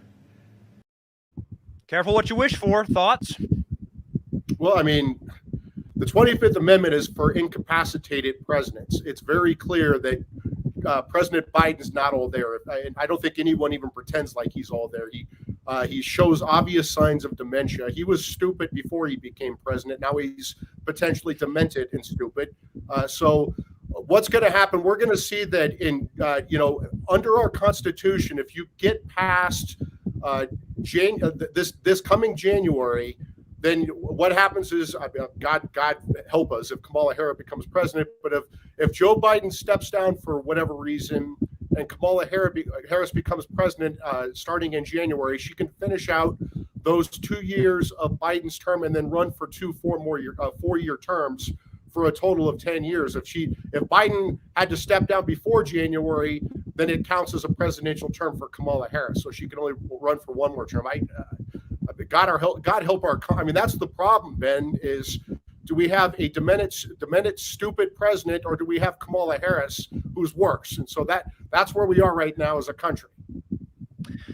Careful what you wish for. Thoughts? Well, I mean, the 25th Amendment is for incapacitated presidents. It's very clear that President Biden's not all there. I don't think anyone even pretends like he's all there. He shows obvious signs of dementia. He was stupid before he became president. Now he's potentially demented and stupid. So what's going to happen? We're going to see that in, under our Constitution, if you get past this coming January, then what happens is, God help us if Kamala Harris becomes president, but if Joe Biden steps down for whatever reason and Kamala Harris becomes president starting in January, she can finish out those 2 years of Biden's term and then run for 4-year terms for a total of 10 years. If Biden had to step down before January, then it counts as a presidential term for Kamala Harris. So she can only run for 1 more term. God help our. I mean, that's the problem, Ben. Is do we have a demented, stupid president, or do we have Kamala Harris, who's worse? And so that's where we are right now as a country.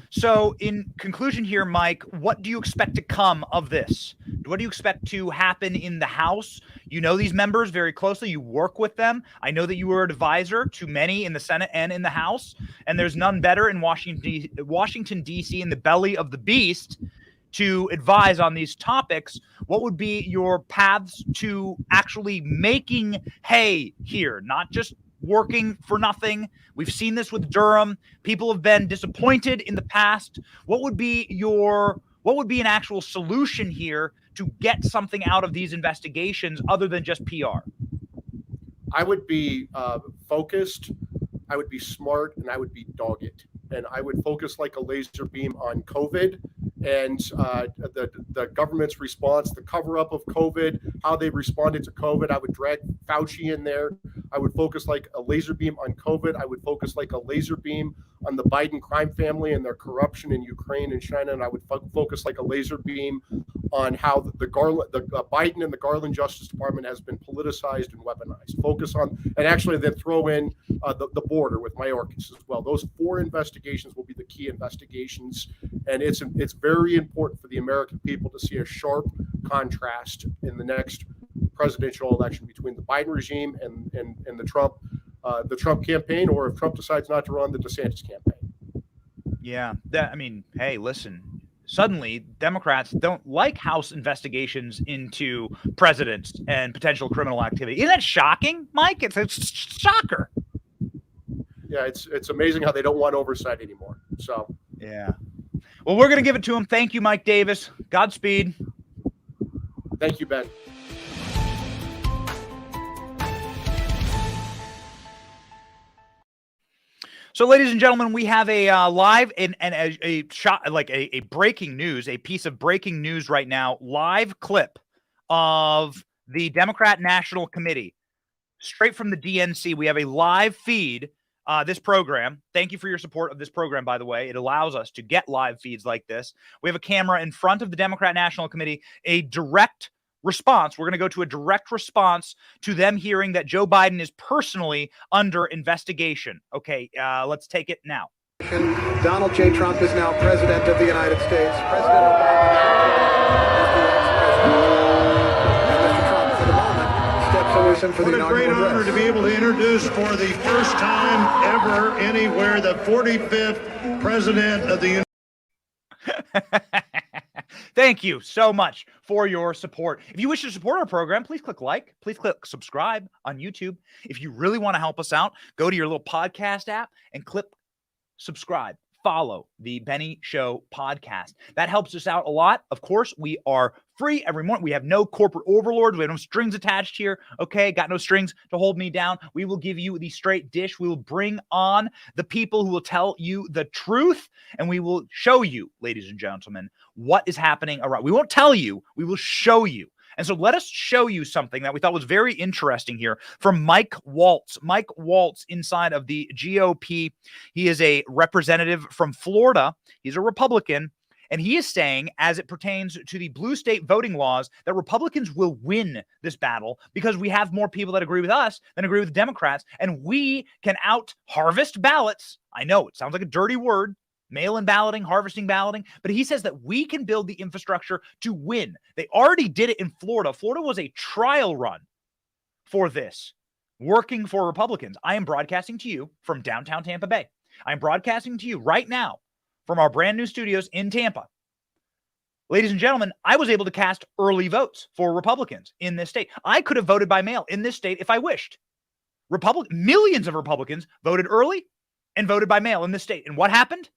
So, in conclusion here, Mike, what do you expect to come of this? What do you expect to happen in the House? You know these members very closely. You work with them. I know that you were an advisor to many in the Senate and in the House, and there's none better in Washington, D.C., in the belly of the beast, to advise on these topics. What would be your paths to actually making hay here, not just working for nothing? We've seen this with Durham. People have been disappointed in the past. What would be an actual solution here to get something out of these investigations other than just PR? I would be focused, I would be smart, and I would be dogged. And I would focus like a laser beam on COVID and the government's response, the cover-up of COVID, how they responded to COVID. I would drag Fauci in there. I would focus like a laser beam on COVID. I would focus like a laser beam on the Biden crime family and their corruption in Ukraine and China. And I would focus like a laser beam on how the Biden and the Garland Justice Department has been politicized and weaponized. Focus on, and actually then throw in the border with Mayorkas as well. Those 4 investigations will be the key investigations. And it's very important for the American people to see a sharp contrast in the next presidential election between the Biden regime and the Trump the Trump campaign, or if Trump decides not to run, the DeSantis campaign. Yeah, hey, listen. Suddenly, Democrats don't like House investigations into presidents and potential criminal activity. Isn't that shocking, Mike? It's a shocker. Yeah, it's amazing how they don't want oversight anymore. So yeah. Well, we're going to give it to him. Thank you, Mike Davis. Godspeed. Thank you, Ben. So, ladies and gentlemen, we have a live and a shot, like a breaking news, a piece of breaking news right now, live clip of the Democrat National Committee, straight from the DNC. We have a live feed. This program. Thank you for your support of this program, by the way. It allows us to get live feeds like this. We have a camera in front of the Democrat National Committee, a direct response. We're going to go to a direct response to them hearing that Joe Biden is personally under investigation. Okay, let's take it now. Donald J. Trump is now president of the United States. President Obama is the ex-president. And Mr. Trump, for the moment, steps away for the inaugural address. What a great honor to be able to introduce for the first time ever anywhere the 45th president of the United States. Thank you so much for your support. If you wish to support our program, please click like, please click subscribe on YouTube. If you really want to help us out, go to your little podcast app and click subscribe. Follow the Benny Show podcast. That helps us out a lot. Of course, we are free every morning. We have no corporate overlords. We have no strings attached here. Okay, got no strings to hold me down. We will give you the straight dish. We will bring on the people who will tell you the truth, and we will show you, ladies and gentlemen, what is happening around. We won't tell you. We will show you. And so let us show you something that we thought was very interesting here from Mike Waltz. Mike Waltz inside of the GOP. He is a representative from Florida. He's a Republican. And he is saying, as it pertains to the blue state voting laws, that Republicans will win this battle because we have more people that agree with us than agree with Democrats. And we can out-harvest ballots. I know it sounds like a dirty word. Mail-in balloting, harvesting balloting. But he says that we can build the infrastructure to win. They already did it in Florida. Florida was a trial run for this, working for Republicans. I am broadcasting to you from downtown Tampa Bay. I am broadcasting to you right now from our brand new studios in Tampa. Ladies and gentlemen, I was able to cast early votes for Republicans in this state. I could have voted by mail in this state if I wished. Millions of Republicans voted early and voted by mail in this state. And what happened?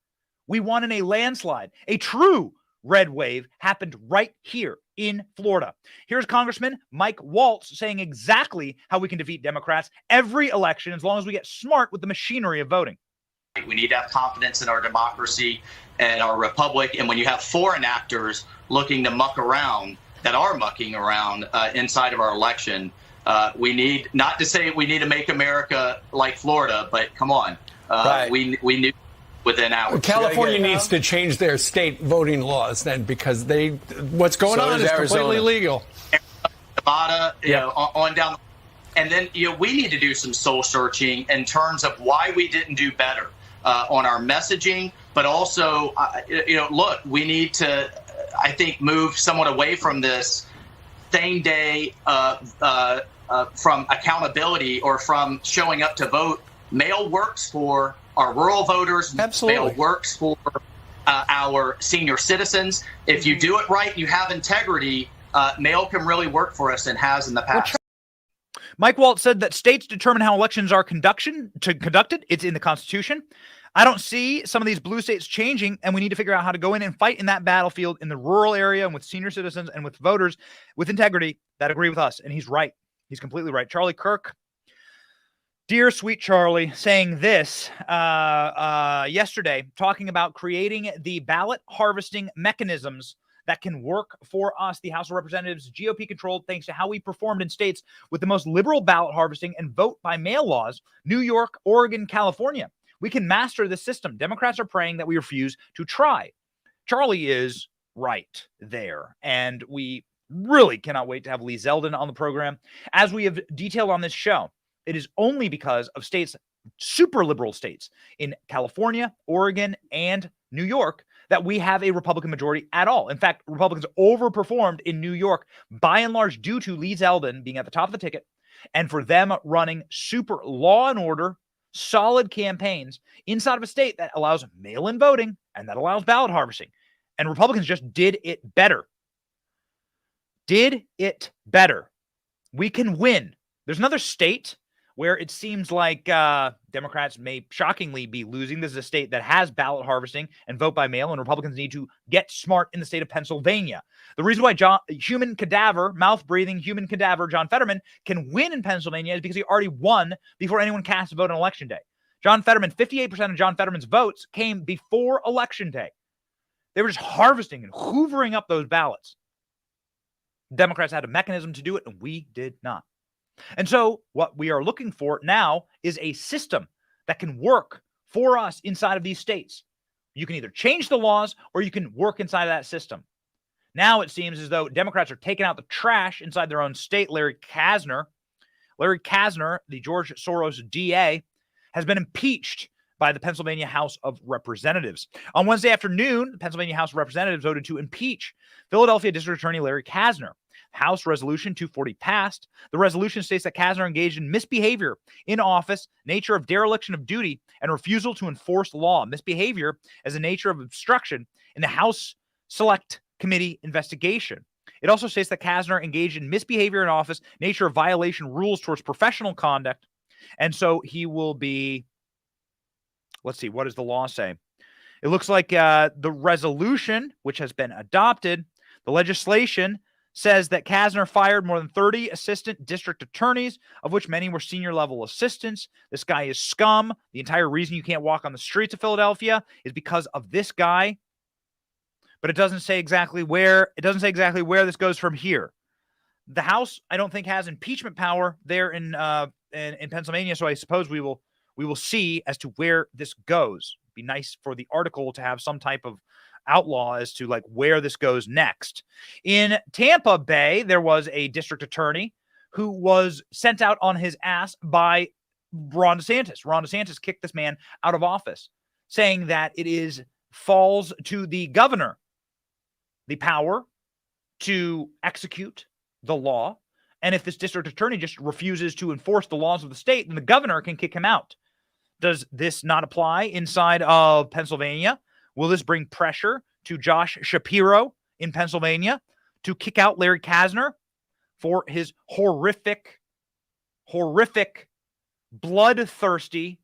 We won in a landslide. A true red wave happened right here in Florida. Here's Congressman Mike Waltz saying exactly how we can defeat Democrats every election as long as we get smart with the machinery of voting. We need to have confidence in our democracy and our republic. And when you have foreign actors looking to muck around, that are mucking around inside of our election, we need, not to say we need to make America like Florida, but come on, we need within hours. California needs to change their state voting laws then, because what's going on is completely legal. Nevada, you know, on down. And then, you know, we need to do some soul searching in terms of why we didn't do better on our messaging, but also, you know, look, we need to, I think, move somewhat away from this same day from accountability or from showing up to vote. Mail works for our rural voters. Absolutely. Mail works for our senior citizens. If you do it right, you have integrity, mail can really work for us and has in the past. Mike Waltz said that states determine how elections are conducted. It's in the Constitution. I don't see some of these blue states changing, and we need to figure out how to go in and fight in that battlefield in the rural area and with senior citizens and with voters with integrity that agree with us. And he's right. He's completely right. Charlie Kirk, dear sweet Charlie, saying this yesterday, talking about creating the ballot harvesting mechanisms that can work for us. The House of Representatives, GOP controlled, thanks to how we performed in states with the most liberal ballot harvesting and vote by mail laws, New York, Oregon, California. We can master the system. Democrats are praying that we refuse to try. Charlie is right there. And we really cannot wait to have Lee Zeldin on the program. As we have detailed on this show, it is only because of states, super liberal states in California, Oregon, and New York, that we have a Republican majority at all. In fact, Republicans overperformed in New York by and large due to Lee Zeldin being at the top of the ticket and for them running super law and order, solid campaigns inside of a state that allows mail-in voting and that allows ballot harvesting. And Republicans just did it better. Did it better. We can win. There's another state where it seems like Democrats may shockingly be losing. This is a state that has ballot harvesting and vote by mail, and Republicans need to get smart in the state of Pennsylvania. The reason why mouth-breathing human cadaver John Fetterman can win in Pennsylvania is because he already won before anyone cast a vote on Election Day. John Fetterman, 58% of John Fetterman's votes came before Election Day. They were just harvesting and hoovering up those ballots. Democrats had a mechanism to do it, and we did not. And so what we are looking for now is a system that can work for us inside of these states. You can either change the laws or you can work inside of that system. Now it seems as though Democrats are taking out the trash inside their own state. Larry Krasner, the George Soros DA, has been impeached by the Pennsylvania House of Representatives. On Wednesday afternoon, the Pennsylvania House of Representatives voted to impeach Philadelphia District Attorney Larry Krasner. House Resolution 240 passed. The resolution states that Krasner engaged in misbehavior in office, nature of dereliction of duty, and refusal to enforce law. Misbehavior as a nature of obstruction in the House Select Committee investigation. It also states that Krasner engaged in misbehavior in office, nature of violation rules towards professional conduct. And so he will be, let's see, what does the law say? It looks like the resolution, which has been adopted, the legislation says that Krasner fired more than 30 assistant district attorneys, of which many were senior level assistants. This guy is scum. The entire reason you can't walk on the streets of Philadelphia is because of this guy. But it doesn't say exactly where. It doesn't say exactly where this goes from here. The House, I don't think, has impeachment power there in Pennsylvania. So I suppose we will see as to where this goes. It'd be nice for the article to have some type of outlaw as to like where this goes next. In Tampa Bay, there was a district attorney who was sent out on his ass by Ron DeSantis. Ron DeSantis kicked this man out of office, saying that it falls to the governor the power to execute the law. And if this district attorney just refuses to enforce the laws of the state, then the governor can kick him out. Does this not apply inside of Pennsylvania? Will this bring pressure to Josh Shapiro in Pennsylvania to kick out Larry Krasner for his horrific, bloodthirsty,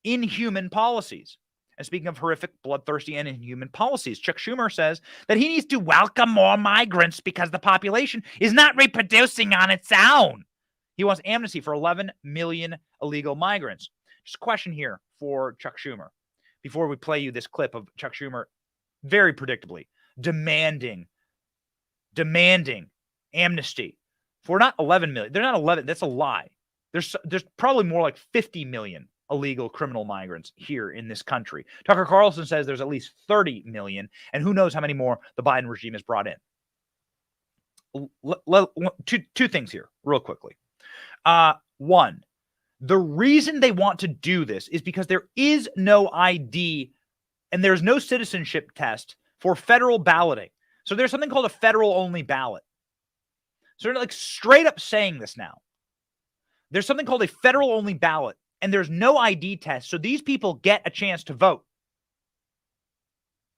inhuman policies? And speaking of horrific, bloodthirsty, and inhuman policies, Chuck Schumer says that he needs to welcome more migrants because the population is not reproducing on its own. He wants amnesty for 11 million illegal migrants. Just a question here for Chuck Schumer. Before we play you this clip of Chuck Schumer very predictably demanding amnesty for not 11 million. They're not 11. That's a lie. There's probably more like 50 million illegal criminal migrants here in this country. Tucker Carlson says there's at least 30 million, and who knows how many more the Biden regime has brought in. Two things here real quickly. One, the reason they want to do this is because there is no ID and there's no citizenship test for federal balloting. So there's something called a federal only ballot. So they're like straight up saying this now. There's something called a federal only ballot and there's no ID test. So these people get a chance to vote.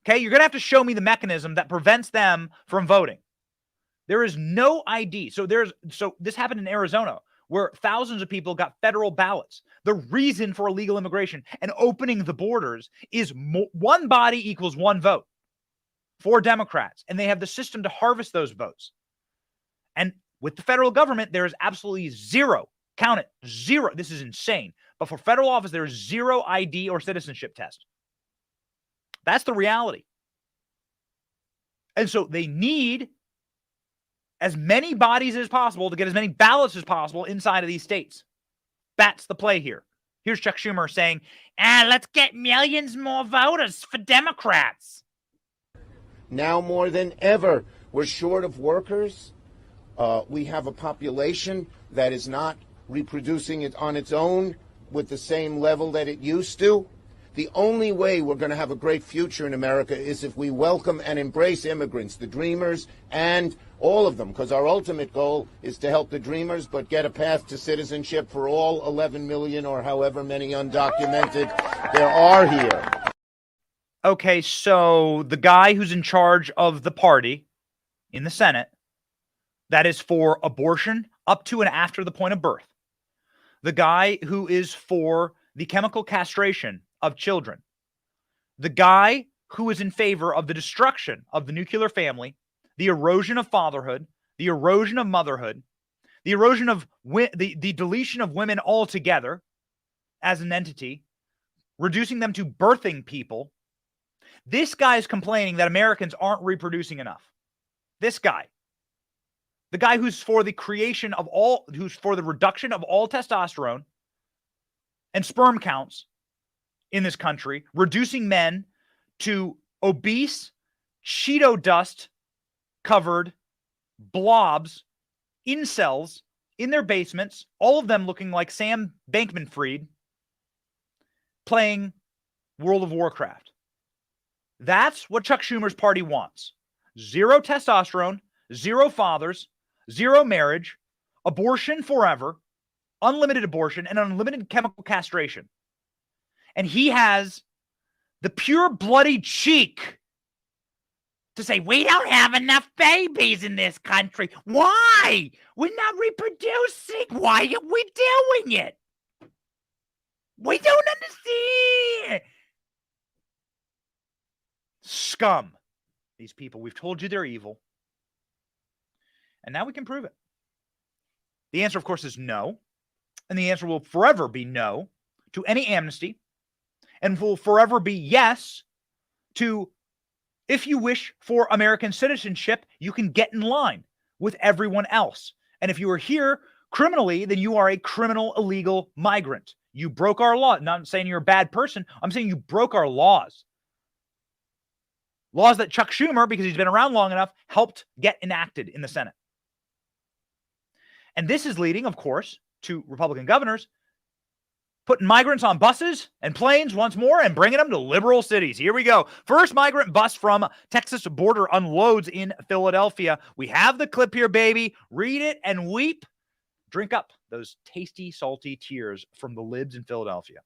Okay, you're going to have to show me the mechanism that prevents them from voting. There is no ID. So this happened in Arizona, where thousands of people got federal ballots. The reason for illegal immigration and opening the borders is one body equals one vote for Democrats, and they have the system to harvest those votes. And with the federal government, there is absolutely zero. Count it, zero. This is insane. But for federal office, there is zero ID or citizenship test. That's the reality. And so they need as many bodies as possible to get as many ballots as possible inside of these states. That's the play here. Here's Chuck Schumer saying, let's get millions more voters for Democrats. Now more than ever, we're short of workers. We have a population that is not reproducing it on its own with the same level that it used to. The only way we're going to have a great future in America is if we welcome and embrace immigrants, the dreamers and all of them, because our ultimate goal is to help the dreamers, but get a path to citizenship for all 11 million or however many undocumented there are here. Okay, so the guy who's in charge of the party in the Senate, that is for abortion up to and after the point of birth, the guy who is for the chemical castration of children, the guy who is in favor of the destruction of the nuclear family, the erosion of fatherhood, the erosion of motherhood, the erosion of the deletion of women altogether as an entity, reducing them to birthing people. This guy is complaining that Americans aren't reproducing enough. This guy, the guy who's for the creation of all, who's for the reduction of all testosterone and sperm counts in this country, reducing men to obese, Cheeto dust covered blobs, incels in their basements, all of them looking like Sam Bankman-Fried playing World of Warcraft. That's what Chuck Schumer's party wants. Zero testosterone, zero fathers, zero marriage, abortion forever, unlimited abortion, and unlimited chemical castration. And he has the pure bloody cheek to say, we don't have enough babies in this country. Why? We're not reproducing. Why are we doing it? We don't understand. Scum. These people, we've told you they're evil. And now we can prove it. The answer, of course, is no. And the answer will forever be no to any amnesty. And will forever be yes to, if you wish for American citizenship, you can get in line with everyone else. And if you are here criminally, then you are a criminal, illegal migrant. You broke our law. Not saying you're a bad person. I'm saying you broke our laws. Laws that Chuck Schumer, because he's been around long enough, helped get enacted in the Senate. And this is leading, of course, to Republican governors putting migrants on buses and planes once more and bringing them to liberal cities. Here we go. First migrant bus from Texas border unloads in Philadelphia. We have the clip here, baby. Read it and weep. Drink up those tasty, salty tears from the libs in Philadelphia.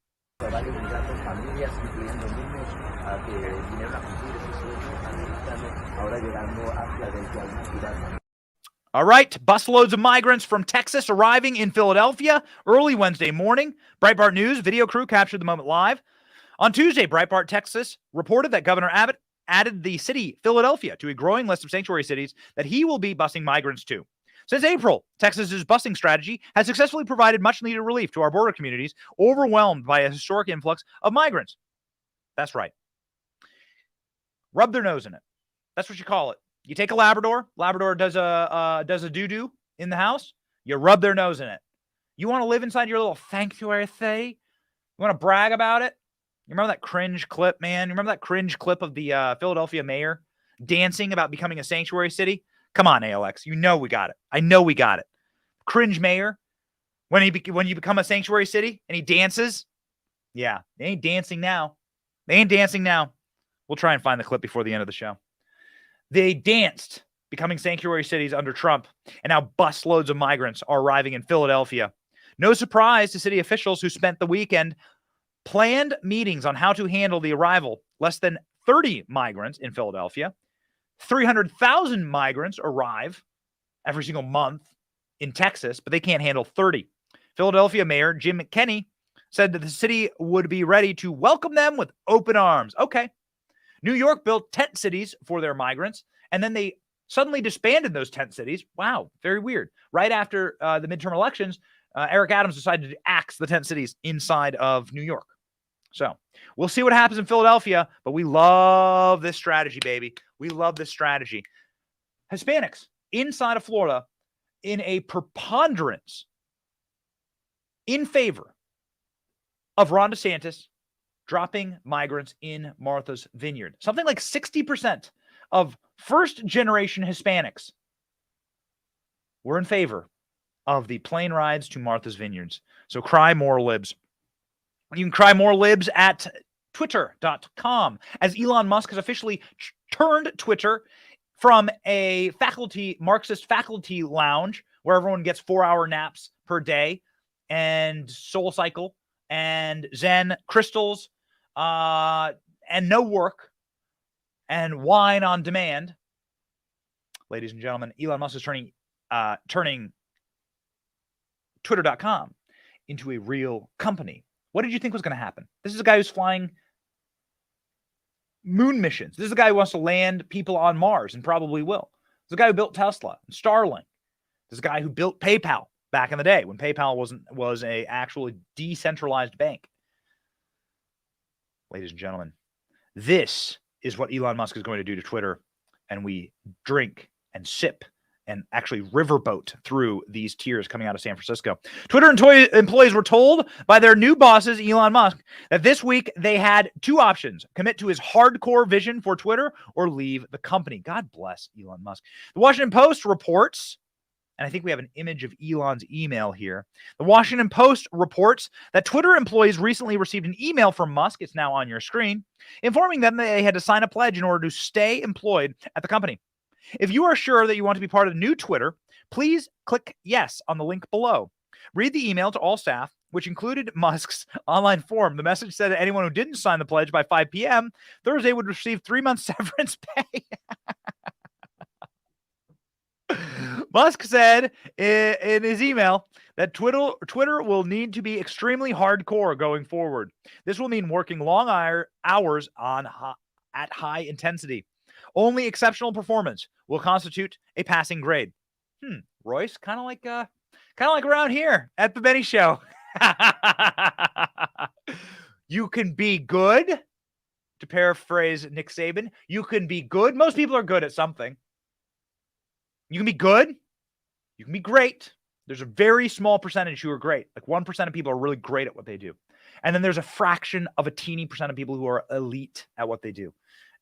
All right, busloads of migrants from Texas arriving in Philadelphia early Wednesday morning. Breitbart News video crew captured the moment live. On Tuesday, Breitbart Texas reported that Governor Abbott added the city Philadelphia to a growing list of sanctuary cities that he will be busing migrants to. Since April, Texas's busing strategy has successfully provided much-needed relief to our border communities overwhelmed by a historic influx of migrants. That's right. Rub their nose in it. That's what you call it. You take a Labrador. Labrador does a doo-doo in the house. You rub their nose in it. You want to live inside your little sanctuary thing? You want to brag about it? You remember that cringe clip, man? You remember that cringe clip of the Philadelphia mayor dancing about becoming a sanctuary city? Come on, ALX. You know we got it. I know we got it. Cringe mayor. When you become a sanctuary city and he dances. Yeah, they ain't dancing now. They ain't dancing now. We'll try and find the clip before the end of the show. They danced, becoming sanctuary cities under Trump, and now busloads of migrants are arriving in Philadelphia. No surprise to city officials who spent the weekend planned meetings on how to handle the arrival. Less than 30 migrants in Philadelphia. 300,000 migrants arrive every single month in Texas, but they can't handle 30. Philadelphia Mayor Jim McKinney said that the city would be ready to welcome them with open arms. Okay. New York built tent cities for their migrants, and then they suddenly disbanded those tent cities. Wow, very weird. Right after the midterm elections, Eric Adams decided to axe the tent cities inside of New York. So we'll see what happens in Philadelphia, but we love this strategy, baby. We love this strategy. Hispanics inside of Florida in a preponderance in favor of Ron DeSantis dropping migrants in Martha's Vineyard. Something like 60% of first-generation Hispanics were in favor of the plane rides to Martha's Vineyards. So cry more libs. You can cry more libs at Twitter.com, as Elon Musk has officially turned Twitter from a Marxist faculty lounge where everyone gets 4-hour naps per day and SoulCycle and Zen crystals and no work and wine on demand. Ladies and gentlemen, Elon Musk is turning Twitter.com into a real company. What did you think was going to happen? This is a guy who's flying moon missions. This is a guy who wants to land people on Mars and probably will. This is a guy who built Tesla and Starlink. This is a guy who built PayPal back in the day when PayPal was a actually decentralized bank. Ladies and gentlemen, this is what Elon Musk is going to do to Twitter, and we drink and sip and actually riverboat through these tears coming out of San Francisco. Twitter employees were told by their new bosses, Elon Musk, that this week they had two options: commit to his hardcore vision for Twitter or leave the company. God bless Elon Musk. The Washington Post reports, and I think we have an image of Elon's email here. The Washington Post reports that Twitter employees recently received an email from Musk, it's now on your screen, informing them that they had to sign a pledge in order to stay employed at the company. If you are sure that you want to be part of the new Twitter, please click yes on the link below. Read the email to all staff, which included Musk's online form. The message said that anyone who didn't sign the pledge by 5 p.m. Thursday would receive 3 months severance pay. Musk said in his email that Twitter will need to be extremely hardcore going forward. This will mean working long hours at high intensity. Only exceptional performance will constitute a passing grade. Royce, kind of like around here at the Benny Show. You can be good, to paraphrase Nick Saban. You can be good. Most people are good at something. You can be good. You can be great. There's a very small percentage who are great. Like 1% of people are really great at what they do. And then there's a fraction of a teeny percent of people who are elite at what they do.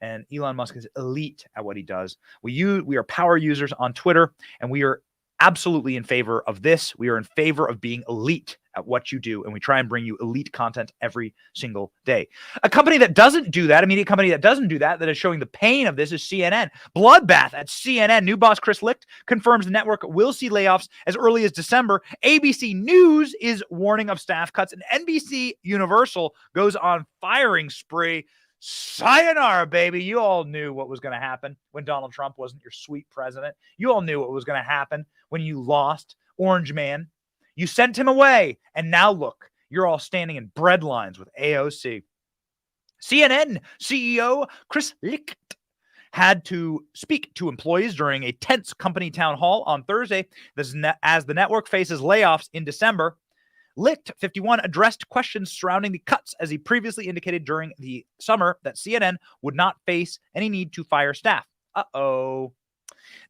And Elon Musk is elite at what he does. We are power users on Twitter, and we are absolutely in favor of this. We are in favor of being elite at what you do, and we try and bring you elite content every single day. A company that doesn't do that, a media company that doesn't do that, that is showing the pain of this, is CNN. Bloodbath at CNN. New boss Chris Licht confirms the network will see layoffs as early as December. ABC News is warning of staff cuts, and NBC Universal goes on firing spree. Sayonara, baby. You all knew what was going to happen when Donald Trump wasn't your sweet president. You all knew what was going to happen when you lost Orange Man. You sent him away, and now look, you're all standing in bread lines with AOC. CNN CEO Chris Licht had to speak to employees during a tense company town hall on Thursday as the network faces layoffs in December. Licht, 51, addressed questions surrounding the cuts as he previously indicated during the summer that CNN would not face any need to fire staff. In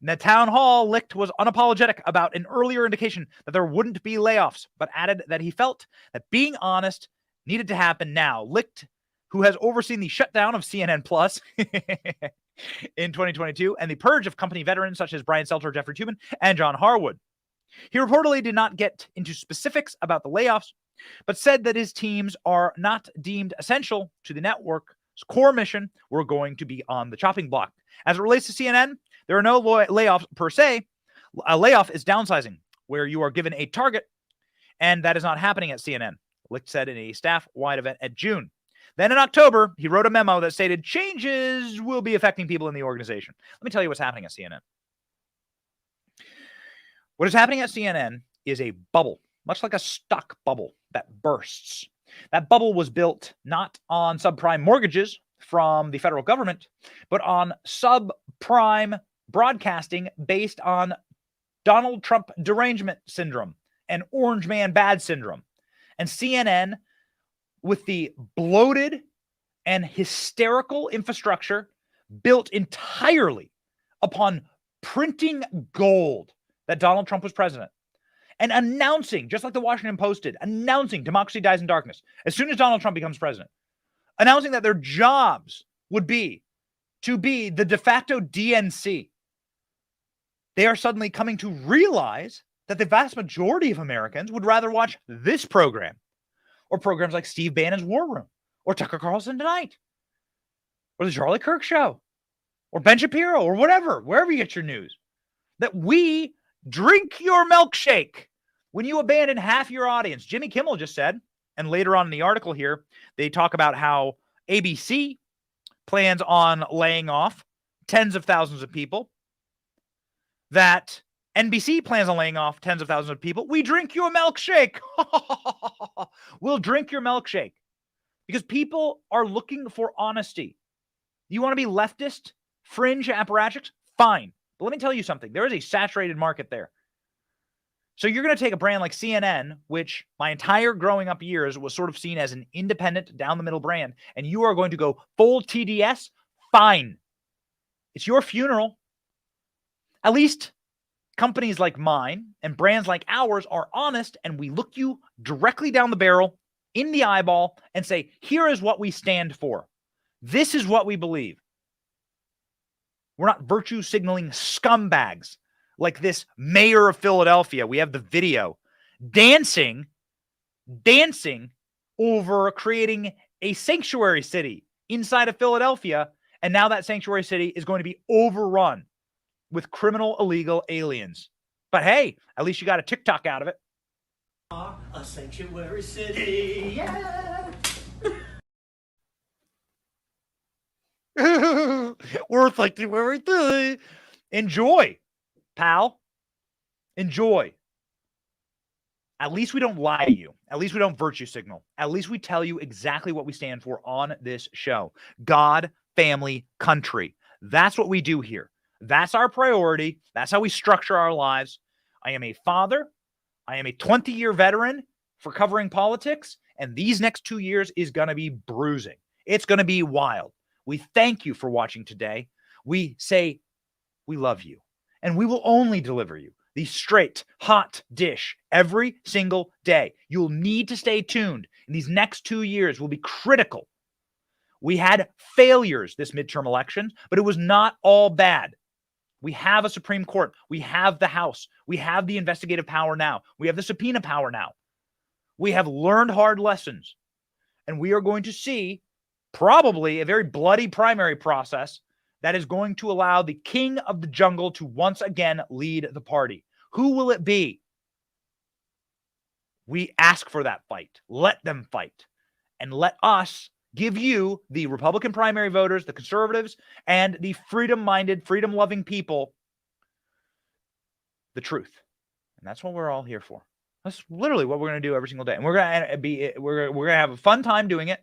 the town hall, Licht was unapologetic about an earlier indication that there wouldn't be layoffs, but added that he felt that being honest needed to happen now. Licht, who has overseen the shutdown of CNN Plus in 2022 and the purge of company veterans such as Brian Stelter, Jeffrey Tubin, and John Harwood. He reportedly did not get into specifics about the layoffs, but said that his teams are not deemed essential to the network's core mission. We're going to be on the chopping block. As it relates to CNN, there are no layoffs per se. A layoff is downsizing, where you are given a target, and that is not happening at CNN, Licht said in a staff-wide event at June. Then in October, he wrote a memo that stated changes will be affecting people in the organization. Let me tell you what's happening at CNN. What is happening at CNN is a bubble, much like a stock bubble that bursts. That bubble was built not on subprime mortgages from the federal government, but on subprime broadcasting based on Donald Trump derangement syndrome and Orange Man bad syndrome. And CNN, with the bloated and hysterical infrastructure built entirely upon printing gold that Donald Trump was president, and announcing, just like the Washington Post did, announcing democracy dies in darkness as soon as Donald Trump becomes president, announcing that their jobs would be to be the de facto DNC. They are suddenly coming to realize that the vast majority of Americans would rather watch this program or programs like Steve Bannon's War Room or Tucker Carlson Tonight, or the Charlie Kirk Show, or Ben Shapiro, or whatever, wherever you get your news, that we drink your milkshake when you abandon half your audience. Jimmy Kimmel just said, and later on in the article here, they talk about how ABC plans on laying off tens of thousands of people, that NBC plans on laying off tens of thousands of people. We drink your milkshake. We'll drink your milkshake because people are looking for honesty. You want to be leftist, fringe apparatchiks? Fine. But let me tell you something. There is a saturated market there. So you're going to take a brand like CNN, which my entire growing up years was sort of seen as an independent, down-the-middle brand, and you are going to go full TDS? Fine. It's your funeral. At least companies like mine and brands like ours are honest, and we look you directly down the barrel, in the eyeball, and say, here is what we stand for. This is what we believe. We're not virtue signaling scumbags like this mayor of Philadelphia. We have the video dancing over creating a sanctuary city inside of Philadelphia. And now that sanctuary city is going to be overrun with criminal illegal aliens. But hey, at least you got a TikTok out of it. A sanctuary city, yeah. We're a sanctuary city. Enjoy, pal. Enjoy. At least we don't lie to you. At least we don't virtue signal. At least we tell you exactly what we stand for on this show. God, family, country. That's what we do here. That's our priority. That's how we structure our lives. I am a father. I am a 20-year veteran for covering politics. And these next 2 years is going to be bruising. It's going to be wild. We thank you for watching today. We say we love you. And we will only deliver you the straight, hot dish every single day. You'll need to stay tuned. And these next 2 years will be critical. We had failures this midterm election, but it was not all bad. We have a Supreme Court. We have the House. We have the investigative power now. We have the subpoena power now. We have learned hard lessons. And we are going to see probably a very bloody primary process that is going to allow the king of the jungle to once again lead the party. Who will it be? We ask for that fight. Let them fight. And let us give you, the Republican primary voters, the conservatives, and the freedom-minded, freedom-loving people, the truth. And that's what we're all here for. That's literally what we're going to do every single day. And we're going to have a fun time doing it.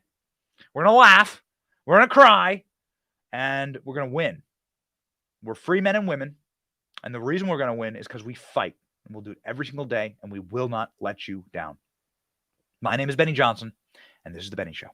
We're going to laugh. We're going to cry. And we're going to win. We're free men and women. And the reason we're going to win is because we fight. And we'll do it every single day. And we will not let you down. My name is Benny Johnson. And this is The Benny Show.